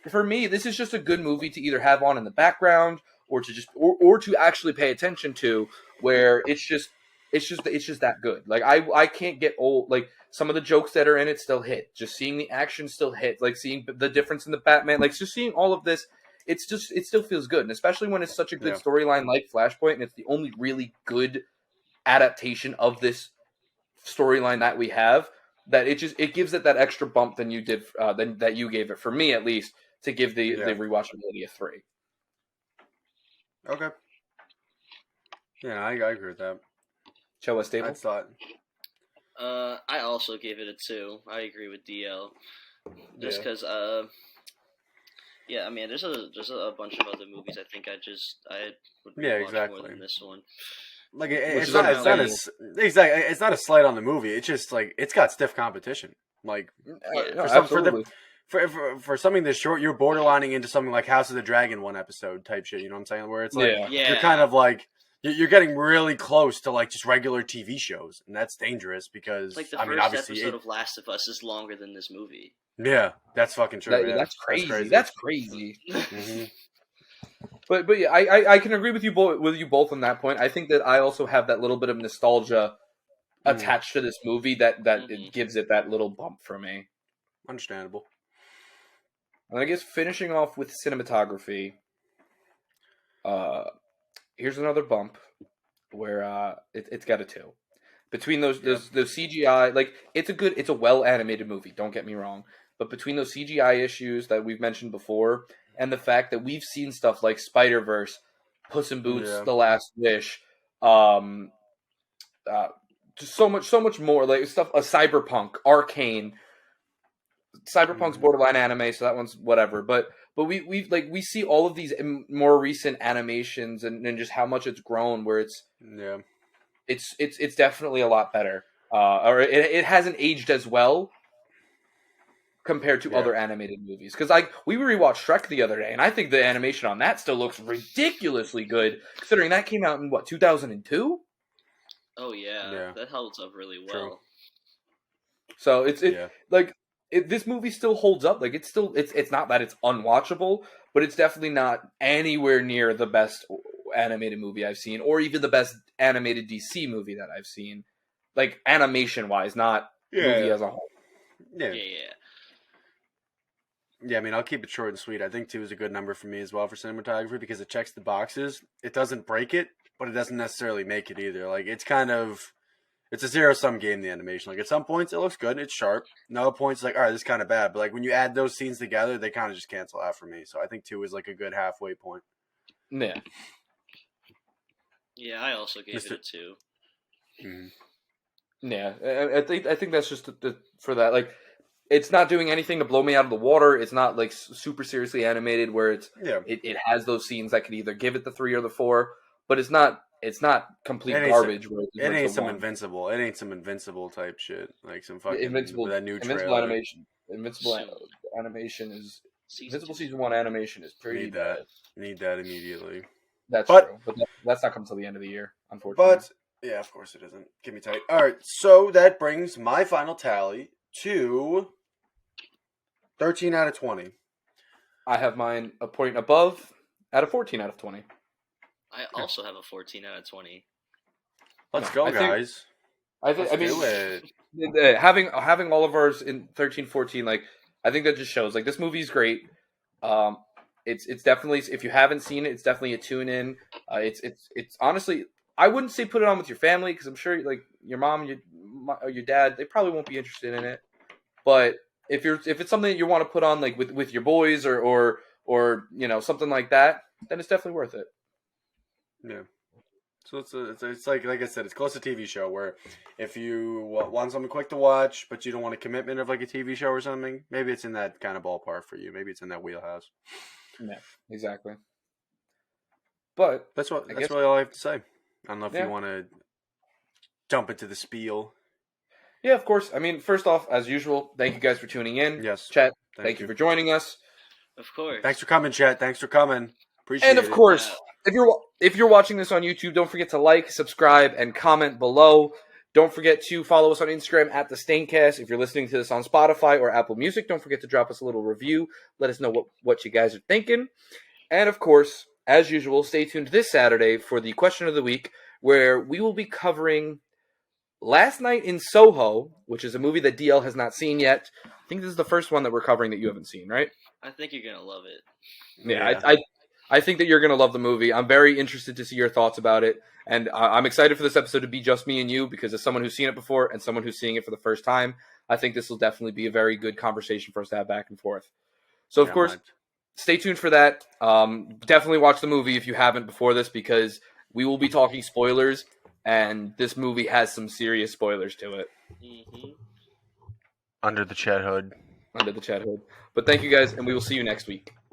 for me, this is just a good movie to either have on in the background or to just or to actually pay attention to, where it's just that good. Like I can't get old. Like some of the jokes that are in it still hit. Just seeing the action still hit. Like seeing the difference in the Batman. Like just seeing all of this, it still feels good. And especially when it's such a good storyline like Flashpoint, and it's the only really good adaptation of this storyline that we have. That it gives it that extra bump than you did that you gave it, for me at least, to give the rewatchability a 3. Okay. Yeah, I agree with that. Show us, Stable. I thought. I also gave it a 2. I agree with DL. Just because, I mean, there's a bunch of other movies I think I would watch more than this one. Like it's not a slight on the movie. It's just like it's got stiff competition. Like for something this short, you're borderlining into something like House of the Dragon 1 episode type shit. You know what I'm saying? Where it's like you're kind of like you're getting really close to like just regular TV shows, and that's dangerous because like the first episode of Last of Us is longer than this movie. Yeah, that's fucking true. That's crazy. That's crazy. Mm-hmm. But yeah, I can agree with you both on that point. I think that I also have that little bit of nostalgia attached to this movie that it gives it that little bump for me. Understandable. And I guess finishing off with cinematography, here's another bump where it's got a 2. Between those CGI, like it's a well animated movie. Don't get me wrong, but between those CGI issues that we've mentioned before, and the fact that we've seen stuff like Spider-Verse, Puss in Boots, The Last Wish, just so much more like stuff. Cyberpunk, Arcane. Cyberpunk's borderline anime, so that one's whatever. But we see all of these more recent animations and just how much it's grown. Where it's definitely a lot better. Or it hasn't aged as well compared to other animated movies. Because we rewatched Shrek the other day, and I think the animation on that still looks ridiculously good, considering that came out in 2002. Oh yeah, that holds up really well. True. So this movie still holds up. Like it's not that it's unwatchable, but it's definitely not anywhere near the best animated movie I've seen, or even the best animated DC movie that I've seen. Like animation wise, not movie as a whole. Yeah. Yeah, I mean, I'll keep it short and sweet. I think 2 is a good number for me as well for cinematography because it checks the boxes. It doesn't break it, but it doesn't necessarily make it either. Like, it's a zero-sum game, the animation. Like, at some points, it looks good. It's sharp. And other points, like, all right, this is kind of bad. But, like, when you add those scenes together, they kind of just cancel out for me. So I think 2 is, like, a good halfway point. Yeah. Yeah, I also gave it a 2. Mm-hmm. Yeah, I think that's just for that. Like, it's not doing anything to blow me out of the water. It's not like super seriously animated where it has those scenes that could either give it the 3 or the 4, but it's not complete garbage. It ain't some Invincible. It ain't some Invincible type shit. Like some fucking Invincible. That new Invincible trailer. animation. Invincible animation is Invincible season 1 animation is pretty bad. Need that immediately. That's true, but that's not coming till the end of the year, unfortunately. But yeah, of course it isn't. Give me tight. All right, so that brings my final tally to 13 out of 20. I have mine a point above at a 14 out of 20. I also have a 14 out of 20. Let's go, guys. I mean, having all of ours in 13, 14, like I think that just shows like this movie's great. It's definitely, if you haven't seen it, it's definitely a tune in. It's honestly, I wouldn't say put it on with your family because I'm sure like your mom, or your dad, they probably won't be interested in it. But if it's something that you want to put on like with your boys or something like that, then it's definitely worth it. Yeah. So it's like I said, it's close to a TV show where if you want something quick to watch, but you don't want a commitment of like a TV show or something, maybe it's in that kind of ballpark for you. Maybe it's in that wheelhouse. Yeah, exactly. But that's really all I have to say. I don't know if you want to jump into the spiel. Yeah, of course. I mean, first off, as usual, thank you guys for tuning in. Yes. Chat, thank you for joining us. Of course. Thanks for coming, chat. Thanks for coming. Appreciate it. And of course, if you're watching this on YouTube, don't forget to like, subscribe, and comment below. Don't forget to follow us on Instagram at the Staincast. If you're listening to this on Spotify or Apple Music, don't forget to drop us a little review. Let us know what you guys are thinking. And of course, as usual, stay tuned this Saturday for the question of the week, where we will be covering Last Night in Soho, which is a movie that DL has not seen yet. I think this is the first one that we're covering that you haven't seen, right? I think you're gonna love it. Yeah. I think that you're gonna love the movie. I'm very interested to see your thoughts about it, and I'm excited for this episode to be just me and you, because as someone who's seen it before and someone who's seeing it for the first time, I think this will definitely be a very good conversation for us to have back and forth. So, of course, stay tuned for that. Definitely watch the movie if you haven't before this, because we will be talking spoilers, and this movie has some serious spoilers to it. Mm-hmm. Under the chat hood. But thank you guys, and we will see you next week.